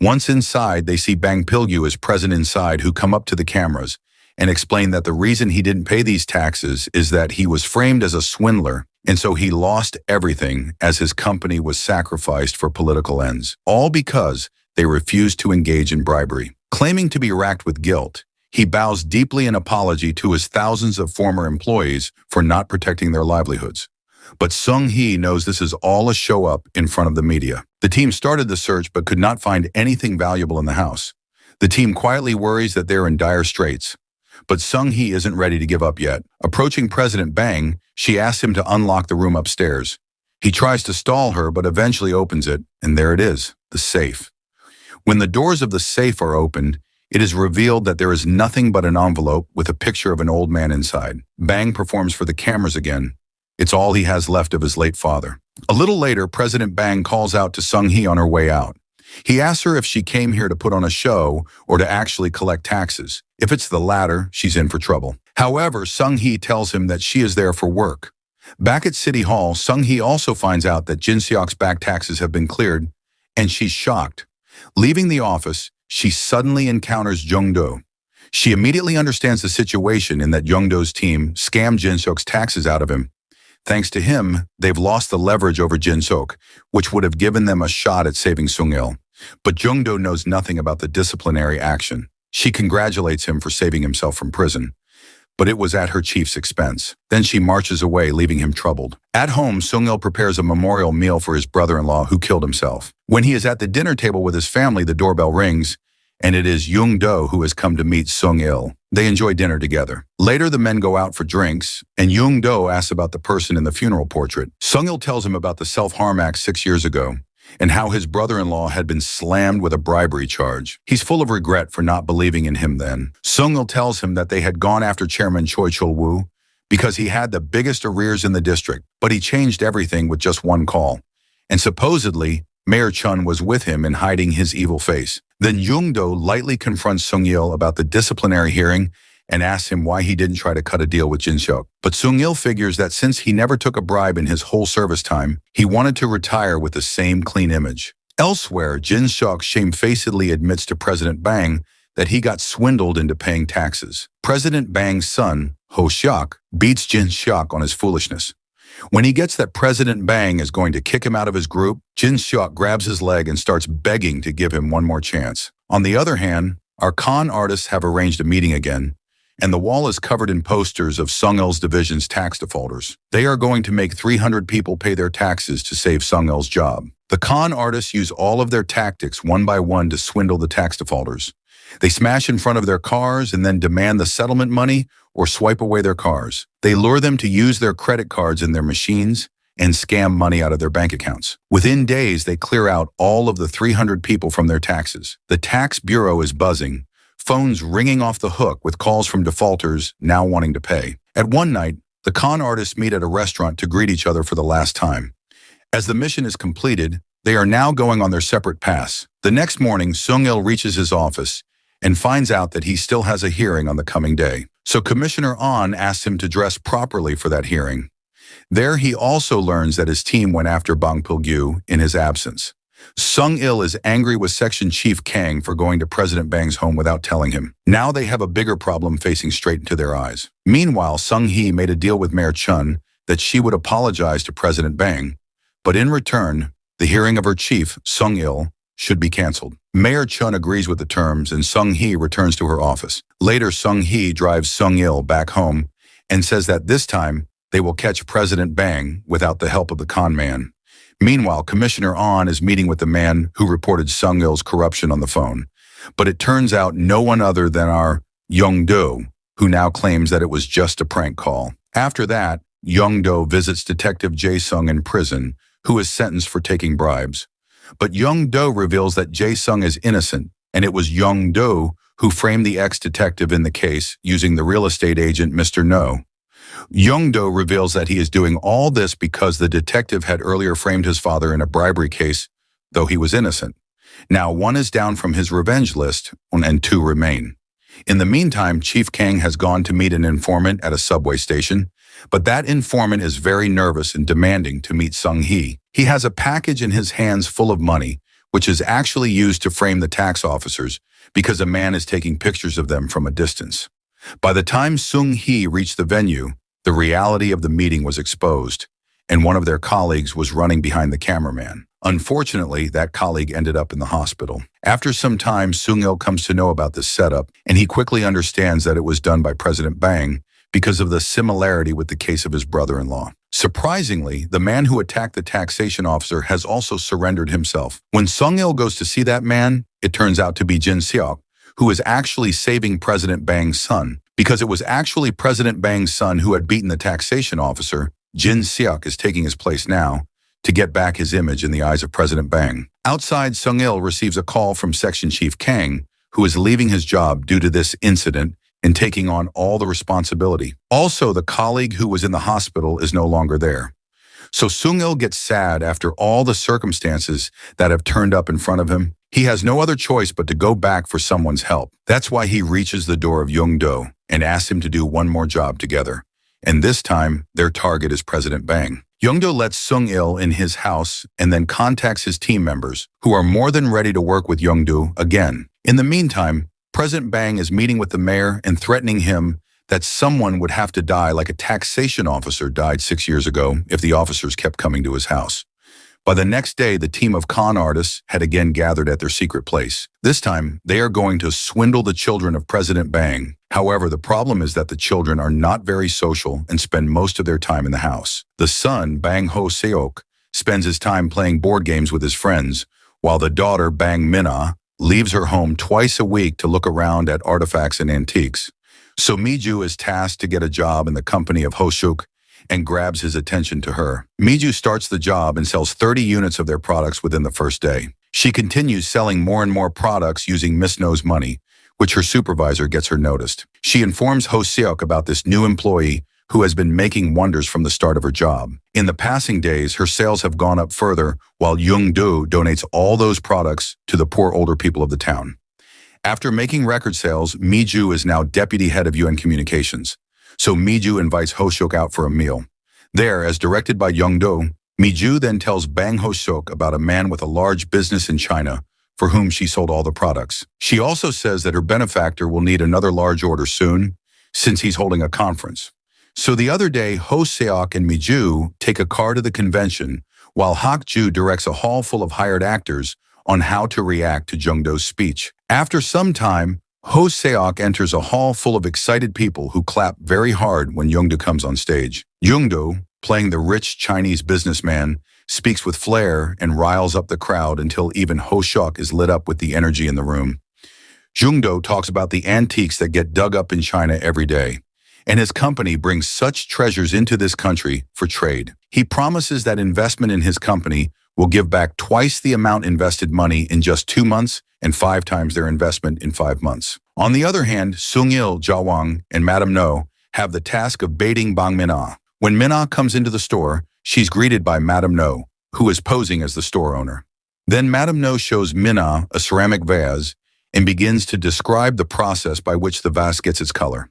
Once inside, they see Bang Pilgyu is present inside, who come up to the cameras and explain that the reason he didn't pay these taxes is that he was framed as a swindler, and so he lost everything as his company was sacrificed for political ends, all because they refused to engage in bribery. Claiming to be racked with guilt, he bows deeply in apology to his thousands of former employees for not protecting their livelihoods. But Sung-hee knows this is all a show-up in front of the media. The team started the search but could not find anything valuable in the house. The team quietly worries that they're in dire straits. But Sung-hee isn't ready to give up yet. Approaching President Bang, she asks him to unlock the room upstairs. He tries to stall her but eventually opens it, and there it is, the safe. When the doors of the safe are opened, it is revealed that there is nothing but an envelope with a picture of an old man inside. Bang performs for the cameras again. It's all he has left of his late father. A little later, President Bang calls out to Sung-hee on her way out. He asks her if she came here to put on a show or to actually collect taxes. If it's the latter, she's in for trouble. However, Sung-hee tells him that she is there for work. Back at City Hall, Sung-hee also finds out that Jin Seok's back taxes have been cleared, and she's shocked. Leaving the office, she suddenly encounters Young-do. She immediately understands the situation in that Young-do's team scammed Jin Seok's taxes out of him. Thanks to him, they've lost the leverage over Jin Seok, which would have given them a shot at saving Sung-il. But Young-do knows nothing about the disciplinary action. She congratulates him for saving himself from prison, but it was at her chief's expense. Then she marches away, leaving him troubled. At home, Sung-il prepares a memorial meal for his brother-in-law who killed himself. When he is at the dinner table with his family, the doorbell rings, and it is Young-do who has come to meet Sung-il. They enjoy dinner together. Later, the men go out for drinks, and Young-do asks about the person in the funeral portrait. Sung-il tells him about the self-harm act 6 years ago, and how his brother-in-law had been slammed with a bribery charge. He's full of regret for not believing in him then. Sung-il tells him that they had gone after Chairman Choi Chul-woo because he had the biggest arrears in the district, but he changed everything with just one call. And supposedly, Mayor Chun was with him in hiding his evil face. Then Young-do lightly confronts Sung-il about the disciplinary hearing and asks him why he didn't try to cut a deal with Jin-seok. But Sung-il figures that since he never took a bribe in his whole service time, he wanted to retire with the same clean image. Elsewhere, Jin-seok shamefacedly admits to President Bang that he got swindled into paying taxes. President Bang's son, Ho-seok, beats Jin-seok on his foolishness. When he gets that President Bang is going to kick him out of his group, Jin-seok grabs his leg and starts begging to give him one more chance. On the other hand, our con artists have arranged a meeting again, and the wall is covered in posters of Sung-il's division's tax defaulters. They are going to make 300 people pay their taxes to save Sung-il's job. The con artists use all of their tactics one by one to swindle the tax defaulters. They smash in front of their cars and then demand the settlement money or swipe away their cars. They lure them to use their credit cards in their machines and scam money out of their bank accounts. Within days, they clear out all of the 300 people from their taxes. The tax bureau is buzzing, phones ringing off the hook with calls from defaulters now wanting to pay. At one night, the con artists meet at a restaurant to greet each other for the last time. As the mission is completed, they are now going on their separate paths. The next morning, Sung-il reaches his office and finds out that he still has a hearing on the coming day. So Commissioner An asks him to dress properly for that hearing. There he also learns that his team went after Bang Pil-gyu in his absence. Sung-il is angry with Section Chief Kang for going to President Bang's home without telling him. Now they have a bigger problem facing straight into their eyes. Meanwhile, Sung-hee made a deal with Mayor Chun that she would apologize to President Bang, but in return, the hearing of her chief, Sung-il, should be canceled. Mayor Chun agrees with the terms and Sung-hee returns to her office. Later, Sung-hee drives Sung-il back home and says that this time they will catch President Bang without the help of the con man. Meanwhile, Commissioner An is meeting with the man who reported Sung-il's corruption on the phone. But it turns out no one other than our Young-do, who now claims that it was just a prank call. After that, Young-do visits Detective Jae-sung in prison, who is sentenced for taking bribes. But Young-do reveals that Jae-sung is innocent, and it was Young-do who framed the ex-detective in the case using the real estate agent Mr. No. Young-do reveals that he is doing all this because the detective had earlier framed his father in a bribery case, though he was innocent. Now one is down from his revenge list, and 2 remain. In the meantime, Chief Kang has gone to meet an informant at a subway station, but that informant is very nervous and demanding to meet Sung-hee. He has a package in his hands full of money, which is actually used to frame the tax officers because a man is taking pictures of them from a distance. By the time Sung-hee reached the venue, the reality of the meeting was exposed, and one of their colleagues was running behind the cameraman. Unfortunately, that colleague ended up in the hospital. After some time, Sung-il comes to know about this setup, and he quickly understands that it was done by President Bang because of the similarity with the case of his brother-in-law. Surprisingly, the man who attacked the taxation officer has also surrendered himself. When Sung-il goes to see that man, it turns out to be Jin-seok, who is actually saving President Bang's son. Because it was actually President Bang's son who had beaten the taxation officer, Jin-seok is taking his place now to get back his image in the eyes of President Bang. Outside, Sung-il receives a call from Section Chief Kang, who is leaving his job due to this incident and taking on all the responsibility. Also, the colleague who was in the hospital is no longer there. So Sung-il gets sad after all the circumstances that have turned up in front of him. He has no other choice but to go back for someone's help. That's why he reaches the door of Young-do and asks him to do one more job together. And this time, their target is President Bang. Young-do lets Sung-il in his house and then contacts his team members, who are more than ready to work with Young-do again. In the meantime, President Bang is meeting with the mayor and threatening him that someone would have to die like a taxation officer died 6 years ago if the officers kept coming to his house. By the next day, the team of con artists had again gathered at their secret place. This time, they are going to swindle the children of President Bang. However, the problem is that the children are not very social and spend most of their time in the house. The son, Bang Ho Seok, spends his time playing board games with his friends, while the daughter, Bang Mina, leaves her home twice a week to look around at artifacts and antiques. So Miju is tasked to get a job in the company of Hoshuk and grabs his attention to her. Miju starts the job and sells 30 units of their products within the first day. She continues selling more and more products using Miss No's money, which her supervisor gets her noticed. She informs Ho Seok about this new employee who has been making wonders from the start of her job. In the passing days, her sales have gone up further, while Young Do donates all those products to the poor older people of the town. After making record sales, Miju is now deputy head of UN Communications. So Miju invites Hoshuk out for a meal. There, as directed by Young-do, Miju then tells Bang Hoshuk about a man with a large business in China for whom she sold all the products. She also says that her benefactor will need another large order soon, since he's holding a conference. So the other day, Ho Seok and Miju take a car to the convention, while Hak-ju directs a hall full of hired actors on how to react to Jung-do's speech. After some time, Ho Seok enters a hall full of excited people who clap very hard when Young-do comes on stage. Young-do, playing the rich Chinese businessman, speaks with flair and riles up the crowd until even Ho Seok is lit up with the energy in the room. Young-do talks about the antiques that get dug up in China every day, and his company brings such treasures into this country for trade. He promises that investment in his company will give back twice the amount invested money in just 2 months and 5 times their investment in 5 months. On the other hand, Sung-il, Jawang, and Madame No have the task of baiting Bang Mina. When Mina comes into the store, she's greeted by Madame No, who is posing as the store owner. Then Madame No shows Mina a ceramic vase and begins to describe the process by which the vase gets its color.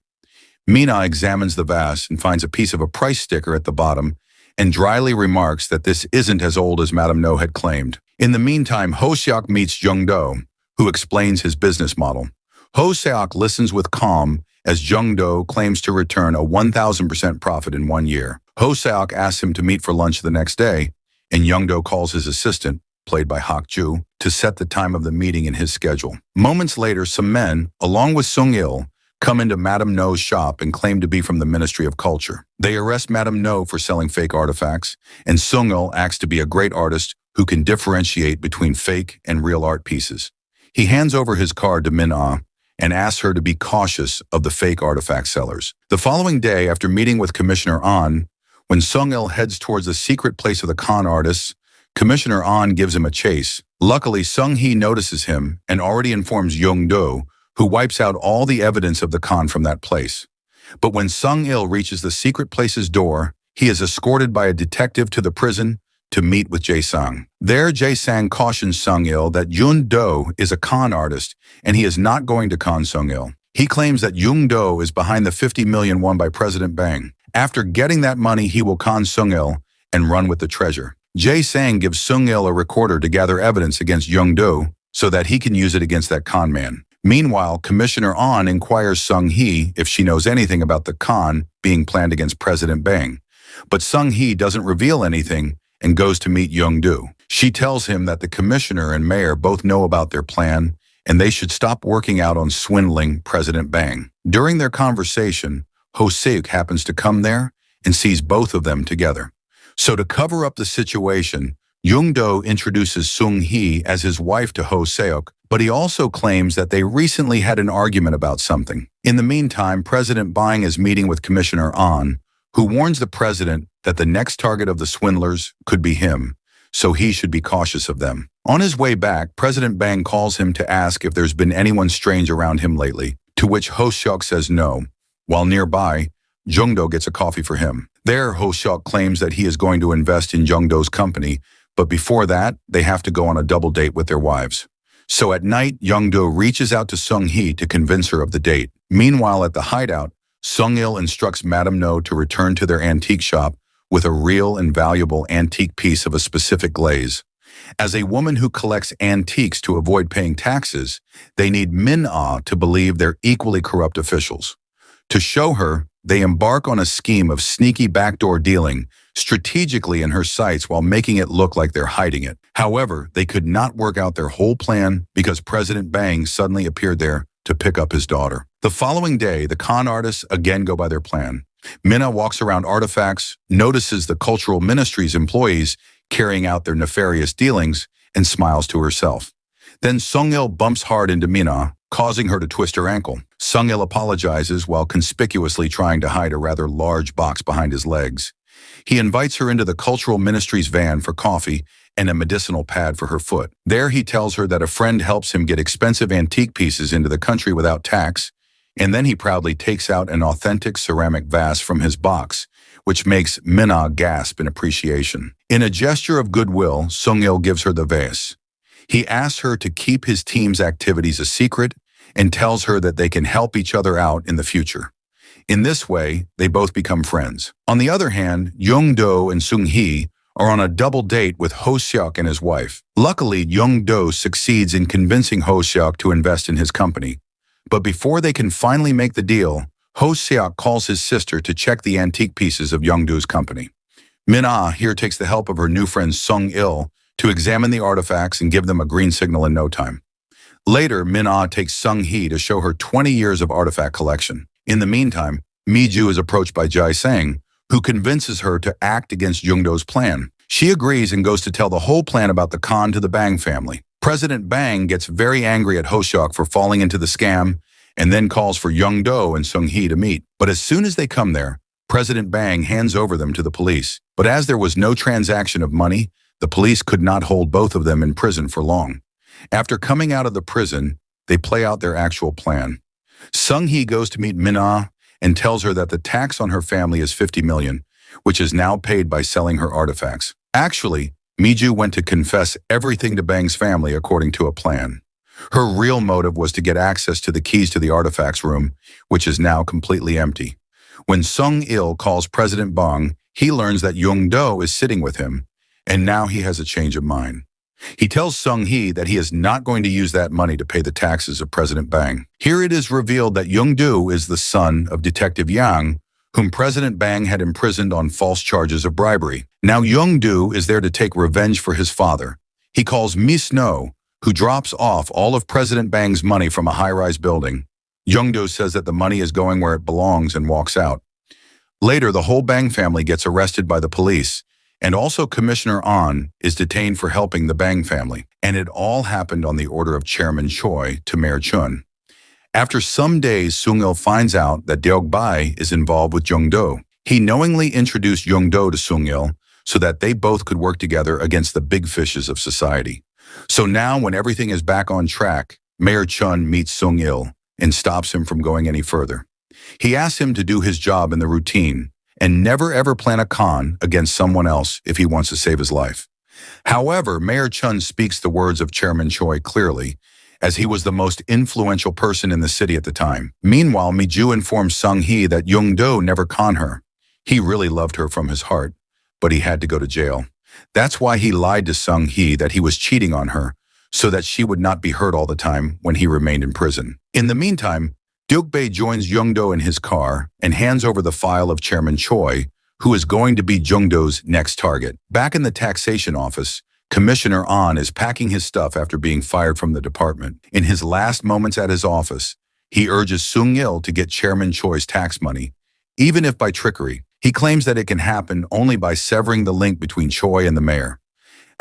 Mina examines the vase and finds a piece of a price sticker at the bottom and dryly remarks that this isn't as old as Madame No had claimed. In the meantime, Ho Seok meets Jung-do, who explains his business model. Ho Seok listens with calm as Jung-do claims to return a 1,000% profit in 1 year. Ho Seok asks him to meet for lunch the next day, and Jung-do calls his assistant, played by Hak-ju, to set the time of the meeting in his schedule. Moments later, some men, along with Sung-il, come into Madame No's shop and claim to be from the Ministry of Culture. They arrest Madame No for selling fake artifacts, and Sung-il acts to be a great artist who can differentiate between fake and real art pieces. He hands over his card to Min-ah and asks her to be cautious of the fake artifact sellers. The following day, after meeting with Commissioner An, when Sung-il heads towards the secret place of the con artists, Commissioner An gives him a chase. Luckily, Sung-hee notices him and already informs Young-do, who wipes out all the evidence of the con from that place. But when Sung-il reaches the secret place's door, he is escorted by a detective to the prison to meet with Jae-sang. There, Jae-sang cautions Sung-il that Yoon-do is a con artist and he is not going to con Sung-il. He claims that Yoon-do is behind the 50 million won by President Bang. After getting that money, he will con Sung-il and run with the treasure. Jae-sang gives Sung-il a recorder to gather evidence against Young-do so that he can use it against that con man. Meanwhile, Commissioner An inquires Sung-hee if she knows anything about the con being planned against President Bang. But Sung-hee doesn't reveal anything and goes to meet Young-do. She tells him that the commissioner and mayor both know about their plan and they should stop working out on swindling President Bang. During their conversation, Ho Seok happens to come there and sees both of them together. So to cover up the situation, Young-do introduces Sung-hee as his wife to Ho Seok, but he also claims that they recently had an argument about something. In the meantime, President Bang is meeting with Commissioner An, who warns the president that the next target of the swindlers could be him, so he should be cautious of them. On his way back, President Bang calls him to ask if there's been anyone strange around him lately, to which Ho Seok says no. While nearby, Jung-do gets a coffee for him. There, Ho Seok claims that he is going to invest in Jung-do's company, but before that, they have to go on a double date with their wives. So at night, Young-do reaches out to Sung-hee to convince her of the date. Meanwhile, at the hideout, Sung-il instructs Madame No to return to their antique shop with a real and valuable antique piece of a specific glaze. As a woman who collects antiques to avoid paying taxes, they need Min-ah to believe they're equally corrupt officials. To show her, they embark on a scheme of sneaky backdoor dealing strategically in her sights while making it look like they're hiding it. However, they could not work out their whole plan because President Bang suddenly appeared there to pick up his daughter. The following day, the con artists again go by their plan. Minna walks around artifacts, notices the cultural ministry's employees carrying out their nefarious dealings, and smiles to herself. Then Sung-il bumps hard into Minna, causing her to twist her ankle. Sung-il apologizes while conspicuously trying to hide a rather large box behind his legs. He invites her into the cultural ministry's van for coffee and a medicinal pad for her foot. There he tells her that a friend helps him get expensive antique pieces into the country without tax, and then he proudly takes out an authentic ceramic vase from his box, which makes Minna gasp in appreciation. In a gesture of goodwill, Sung-il gives her the vase. He asks her to keep his team's activities a secret and tells her that they can help each other out in the future. In this way, they both become friends. On the other hand, Young-do and Sung-hee are on a double date with Ho-seok and his wife. Luckily, Young-do succeeds in convincing Ho-seok to invest in his company. But before they can finally make the deal, Ho-seok calls his sister to check the antique pieces of Young-do's company. Minna here takes the help of her new friend Sung-il to examine the artifacts and give them a green signal in no time. Later, Minna takes Sung-hee to show her 20 years of artifact collection. In the meantime, Mi-ju is approached by Jae-sang, who convinces her to act against Young-do's plan. She agrees and goes to tell the whole plan about the con to the Bang family. President Bang gets very angry at Ho-seok for falling into the scam and then calls for Young-do and Sung-hee to meet. But as soon as they come there, President Bang hands over them to the police. But as there was no transaction of money, the police could not hold both of them in prison for long. After coming out of the prison, they play out their actual plan. Sung-hee goes to meet Minna and tells her that the tax on her family is 50 million, which is now paid by selling her artifacts. Actually, Mi-ju went to confess everything to Bang's family according to a plan. Her real motive was to get access to the keys to the artifacts room, which is now completely empty. When Sung-il calls President Bang, he learns that Young-do is sitting with him, and now he has a change of mind. He tells Sung-hee that he is not going to use that money to pay the taxes of President Bang. Here it is revealed that Young-do is the son of Detective Yang, whom President Bang had imprisoned on false charges of bribery. Now Young-do is there to take revenge for his father. He calls Miss No, who drops off all of President Bang's money from a high-rise building. Young-do says that the money is going where it belongs and walks out. Later, the whole Bang family gets arrested by the police, and also Commissioner An is detained for helping the Bang family. And it all happened on the order of Chairman Choi to Mayor Chun. After some days, Sung-il finds out that Deok-bae is involved with Young-do. He knowingly introduced Young-do to Sung-il so that they both could work together against the big fishes of society. So now, when everything is back on track, Mayor Chun meets Sung-il and stops him from going any further. He asks him to do his job in the routine and never ever plan a con against someone else if he wants to save his life. However, Mayor Chun speaks the words of Chairman Choi clearly, as he was the most influential person in the city at the time. Meanwhile, Mi-ju informs Sung-hee that Young-do never conned her. He really loved her from his heart, but he had to go to jail. That's why he lied to Sung-hee that he was cheating on her, so that she would not be hurt all the time when he remained in prison. In the meantime, Deok-bae joins Young-do in his car and hands over the file of Chairman Choi, who is going to be Young-do's next target. Back in the taxation office, Commissioner An is packing his stuff after being fired from the department. In his last moments at his office, he urges Sung-il to get Chairman Choi's tax money, even if by trickery. He claims that it can happen only by severing the link between Choi and the mayor.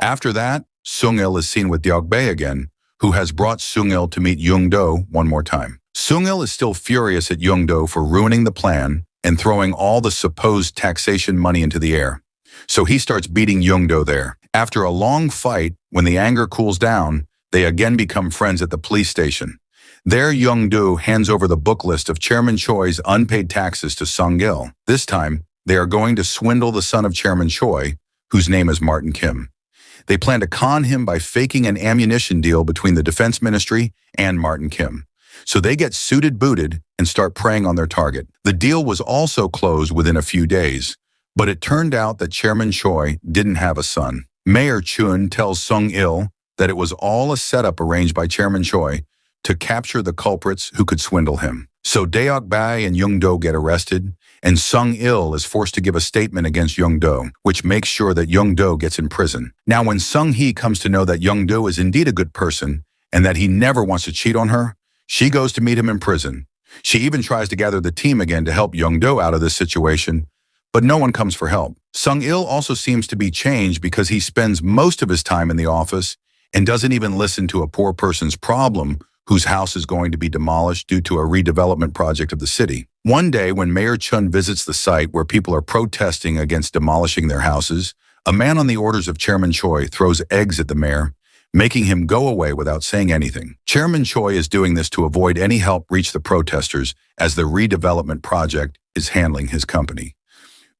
After that, Sung-il is seen with Deok-bae again, who has brought Sung-il to meet Young-do one more time. Sung-il is still furious at Young-do for ruining the plan and throwing all the supposed taxation money into the air. So he starts beating Young-do there. After a long fight, when the anger cools down, they again become friends at the police station. There, Young-do hands over the book list of Chairman Choi's unpaid taxes to Sung-il. This time, they are going to swindle the son of Chairman Choi, whose name is Martin Kim. They plan to con him by faking an ammunition deal between the Defense Ministry and Martin Kim. So they get suited booted and start preying on their target. The deal was also closed within a few days, but it turned out that Chairman Choi didn't have a son. Mayor Chun tells Sung-il that it was all a setup arranged by Chairman Choi to capture the culprits who could swindle him. So Deok-bae and Young-do get arrested, and Sung-il is forced to give a statement against Young-do, which makes sure that Young-do gets in prison. Now, when Sung-hee comes to know that Young-do is indeed a good person and that he never wants to cheat on her, she goes to meet him in prison. She even tries to gather the team again to help Young-do out of this situation, but no one comes for help. Sung-il also seems to be changed because he spends most of his time in the office and doesn't even listen to a poor person's problem whose house is going to be demolished due to a redevelopment project of the city. One day, when Mayor Chun visits the site where people are protesting against demolishing their houses, a man on the orders of Chairman Choi throws eggs at the mayor, making him go away without saying anything. Chairman Choi is doing this to avoid any help reach the protesters as the redevelopment project is handling his company.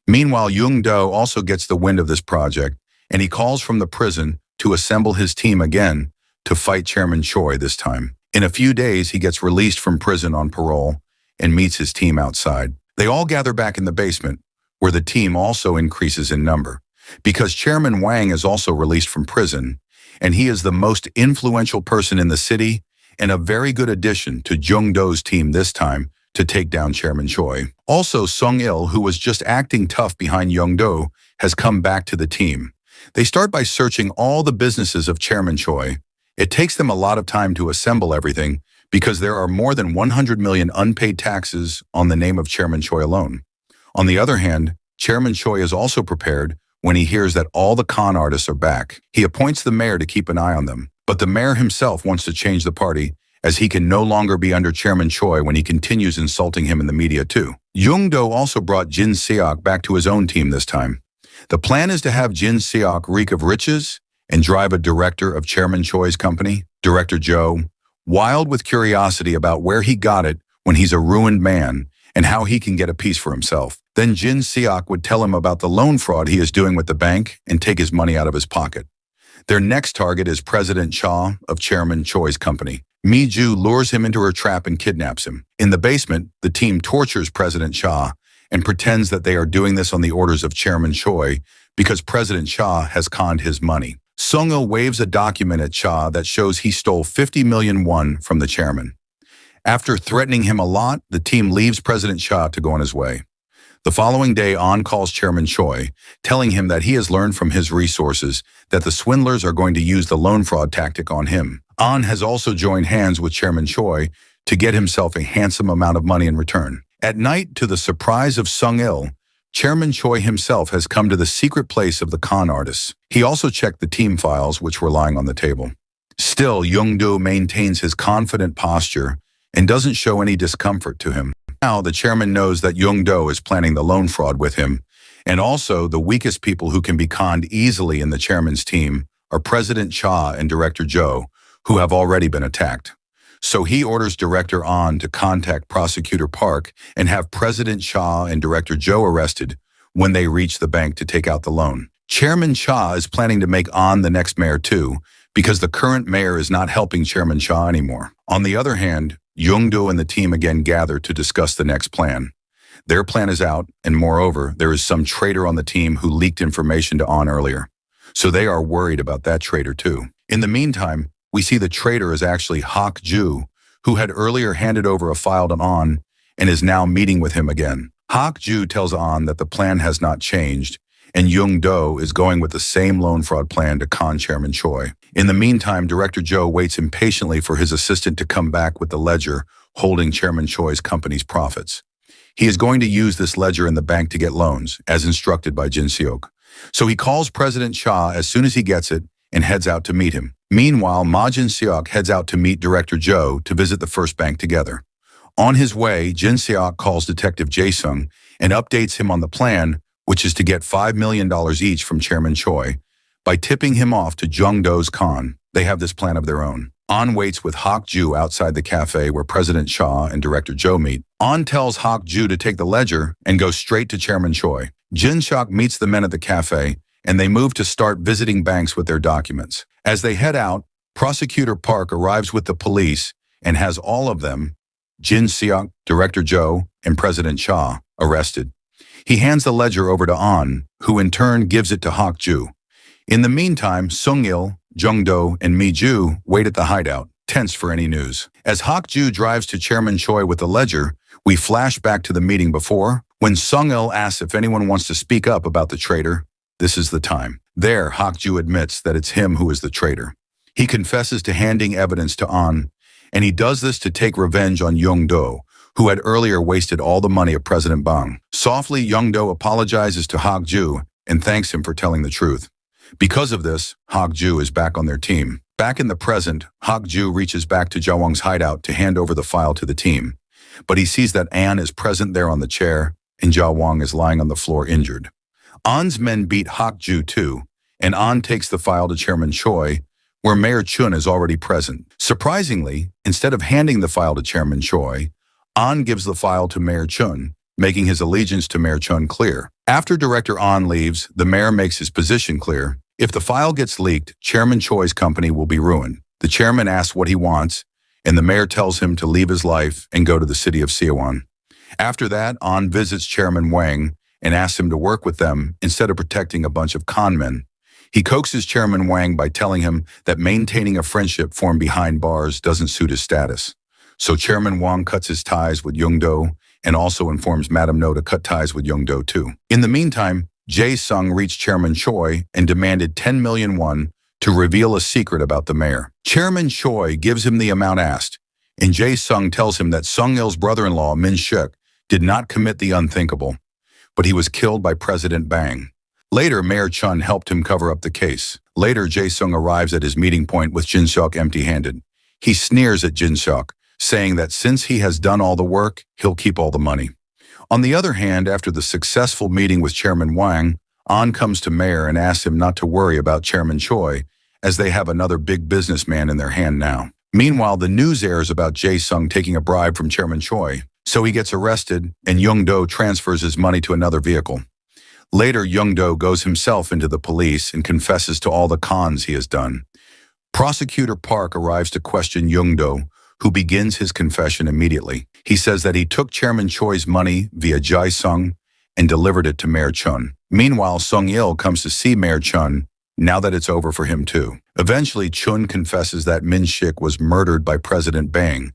Meanwhile, Young-do also gets the wind of this project, and he calls from the prison to assemble his team again to fight Chairman Choi this time. In a few days, he gets released from prison on parole and meets his team outside. They all gather back in the basement, where the team also increases in number, because Chairman Wang is also released from prison, and he is the most influential person in the city and a very good addition to Young-do's team this time to take down Chairman Choi. Also, Sung-il, who was just acting tough behind Young-do, has come back to the team. They start by searching all the businesses of Chairman Choi. It takes them a lot of time to assemble everything because there are more than 100 million unpaid taxes on the name of Chairman Choi alone. On the other hand, Chairman Choi is also prepared when he hears that all the con artists are back. He appoints the mayor to keep an eye on them, but the mayor himself wants to change the party as he can no longer be under Chairman Choi when he continues insulting him in the media too. Young-do also brought Jin Seok back to his own team this time. The plan is to have Jin Seok reek of riches and drive a director of Chairman Choi's company, Director Joe, wild with curiosity about where he got it when he's a ruined man and how he can get a piece for himself. Then Jin Seok would tell him about the loan fraud he is doing with the bank and take his money out of his pocket. Their next target is President Cha of Chairman Choi's company. Mi-ju lures him into her trap and kidnaps him. In the basement, the team tortures President Cha and pretends that they are doing this on the orders of Chairman Choi because President Cha has conned his money. Sung-il waves a document at Cha that shows he stole 50 million won from the chairman. After threatening him a lot, the team leaves President Cha to go on his way. The following day, An calls Chairman Choi, telling him that he has learned from his resources that the swindlers are going to use the loan fraud tactic on him. An has also joined hands with Chairman Choi to get himself a handsome amount of money in return. At night, to the surprise of Sung-il, Chairman Choi himself has come to the secret place of the con artists. He also checked the team files, which were lying on the table. Still, Young-do maintains his confident posture and doesn't show any discomfort to him. Now, the chairman knows that Young-do is planning the loan fraud with him, and also the weakest people who can be conned easily in the chairman's team are President Cha and Director Joe, who have already been attacked. So he orders Director An to contact Prosecutor Park and have President Cha and Director Joe arrested when they reach the bank to take out the loan. Chairman Cha is planning to make An the next mayor too, because the current mayor is not helping Chairman Cha anymore. On the other hand, Young-do and the team again gather to discuss the next plan. Their plan is out, and moreover, there is some traitor on the team who leaked information to An earlier. So they are worried about that traitor too. In the meantime, we see the traitor is actually Hak-ju, who had earlier handed over a file to An and is now meeting with him again. Hak-ju tells An that the plan has not changed, and Young-do is going with the same loan fraud plan to con Chairman Choi. In the meantime, Director Joe waits impatiently for his assistant to come back with the ledger holding Chairman Choi's company's profits. He is going to use this ledger in the bank to get loans, as instructed by Jin Seok. So he calls President Cha as soon as he gets it and heads out to meet him. Meanwhile, Ma Jin-seok heads out to meet Director Joe to visit the first bank together. On his way, Jin-seok calls Detective Jae-sung and updates him on the plan, which is to get $5 million each from Chairman Choi by tipping him off to Young-do's con. They have this plan of their own. An waits with Hak-ju outside the cafe where President Cha and Director Joe meet. An tells Hak-ju to take the ledger and go straight to Chairman Choi. Jin-seok meets the men at the cafe, and they move to start visiting banks with their documents. As they head out, Prosecutor Park arrives with the police and has all of them, Jin Seok, Director Joe, and President Cha, arrested. He hands the ledger over to An, who in turn gives it to Hak-ju. In the meantime, Sung-il, Jung-do, and Mi-ju wait at the hideout, tense for any news. As Hak-ju drives to Chairman Choi with the ledger, we flash back to the meeting before, When Sung-il asks if anyone wants to speak up about the traitor, this is the time. There, Hak-ju admits that it's him who is the traitor. He confesses to handing evidence to An, and he does this to take revenge on Young-do, who had earlier wasted all the money of President Bang. Softly, Young-do apologizes to Hak-ju and thanks him for telling the truth. Because of this, Hak-ju is back on their team. Back in the present, Hak-ju reaches back to Jawang's hideout to hand over the file to the team. But he sees that An is present there on the chair, and Jawang is lying on the floor injured. An's men beat Hak-ju too, and An takes the file to Chairman Choi, where Mayor Chun is already present. Surprisingly, instead of handing the file to Chairman Choi, An gives the file to Mayor Chun, making his allegiance to Mayor Chun clear. After Director An leaves, the mayor makes his position clear. If the file gets leaked, Chairman Choi's company will be ruined. The chairman asks what he wants, and the mayor tells him to leave his life and go to the city of Siawan. After that, An visits Chairman Wang and asks him to work with them instead of protecting a bunch of con men. He coaxes Chairman Wang by telling him that maintaining a friendship formed behind bars doesn't suit his status. So Chairman Wang cuts his ties with Young-do and also informs Madam No to cut ties with Young-do too. In the meantime, Jae-sung reached Chairman Choi and demanded 10 million won to reveal a secret about the mayor. Chairman Choi gives him the amount asked, and Jae-sung tells him that Sung-il's brother-in-law, Min-shik, did not commit the unthinkable, but he was killed by President Bang. Later, Mayor Chun helped him cover up the case. Later, Jae-sung arrives at his meeting point with Jin-seok empty-handed. He sneers at Jin-seok, saying that since he has done all the work, he'll keep all the money. On the other hand, after the successful meeting with Chairman Wang, An comes to Mayor and asks him not to worry about Chairman Choi, as they have another big businessman in their hand now. Meanwhile, the news airs about Jae-sung taking a bribe from Chairman Choi, so he gets arrested and Young-do transfers his money to another vehicle. Later, Young-do goes himself into the police and confesses to all the cons he has done. Prosecutor Park arrives to question Young-do, who begins his confession immediately. He says that he took Chairman Choi's money via Jae-sung and delivered it to Mayor Chun. Meanwhile, Sung-il comes to see Mayor Chun, now that it's over for him too. Eventually, Chun confesses that Min-shik was murdered by President Bang,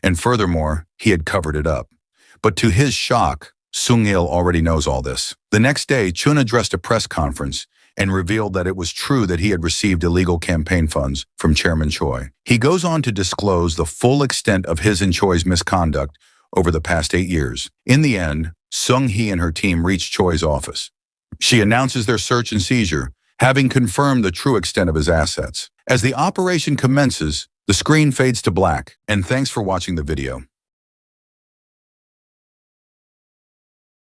and furthermore, he had covered it up. But to his shock, Sung-il already knows all this. The next day, Chun addressed a press conference and revealed that it was true that he had received illegal campaign funds from Chairman Choi. He goes on to disclose the full extent of his and Choi's misconduct over the past 8 years. In the end, Sung-hee and her team reach Choi's office. She announces their search and seizure, having confirmed the true extent of his assets. As the operation commences, the screen fades to black, and thanks for watching the video.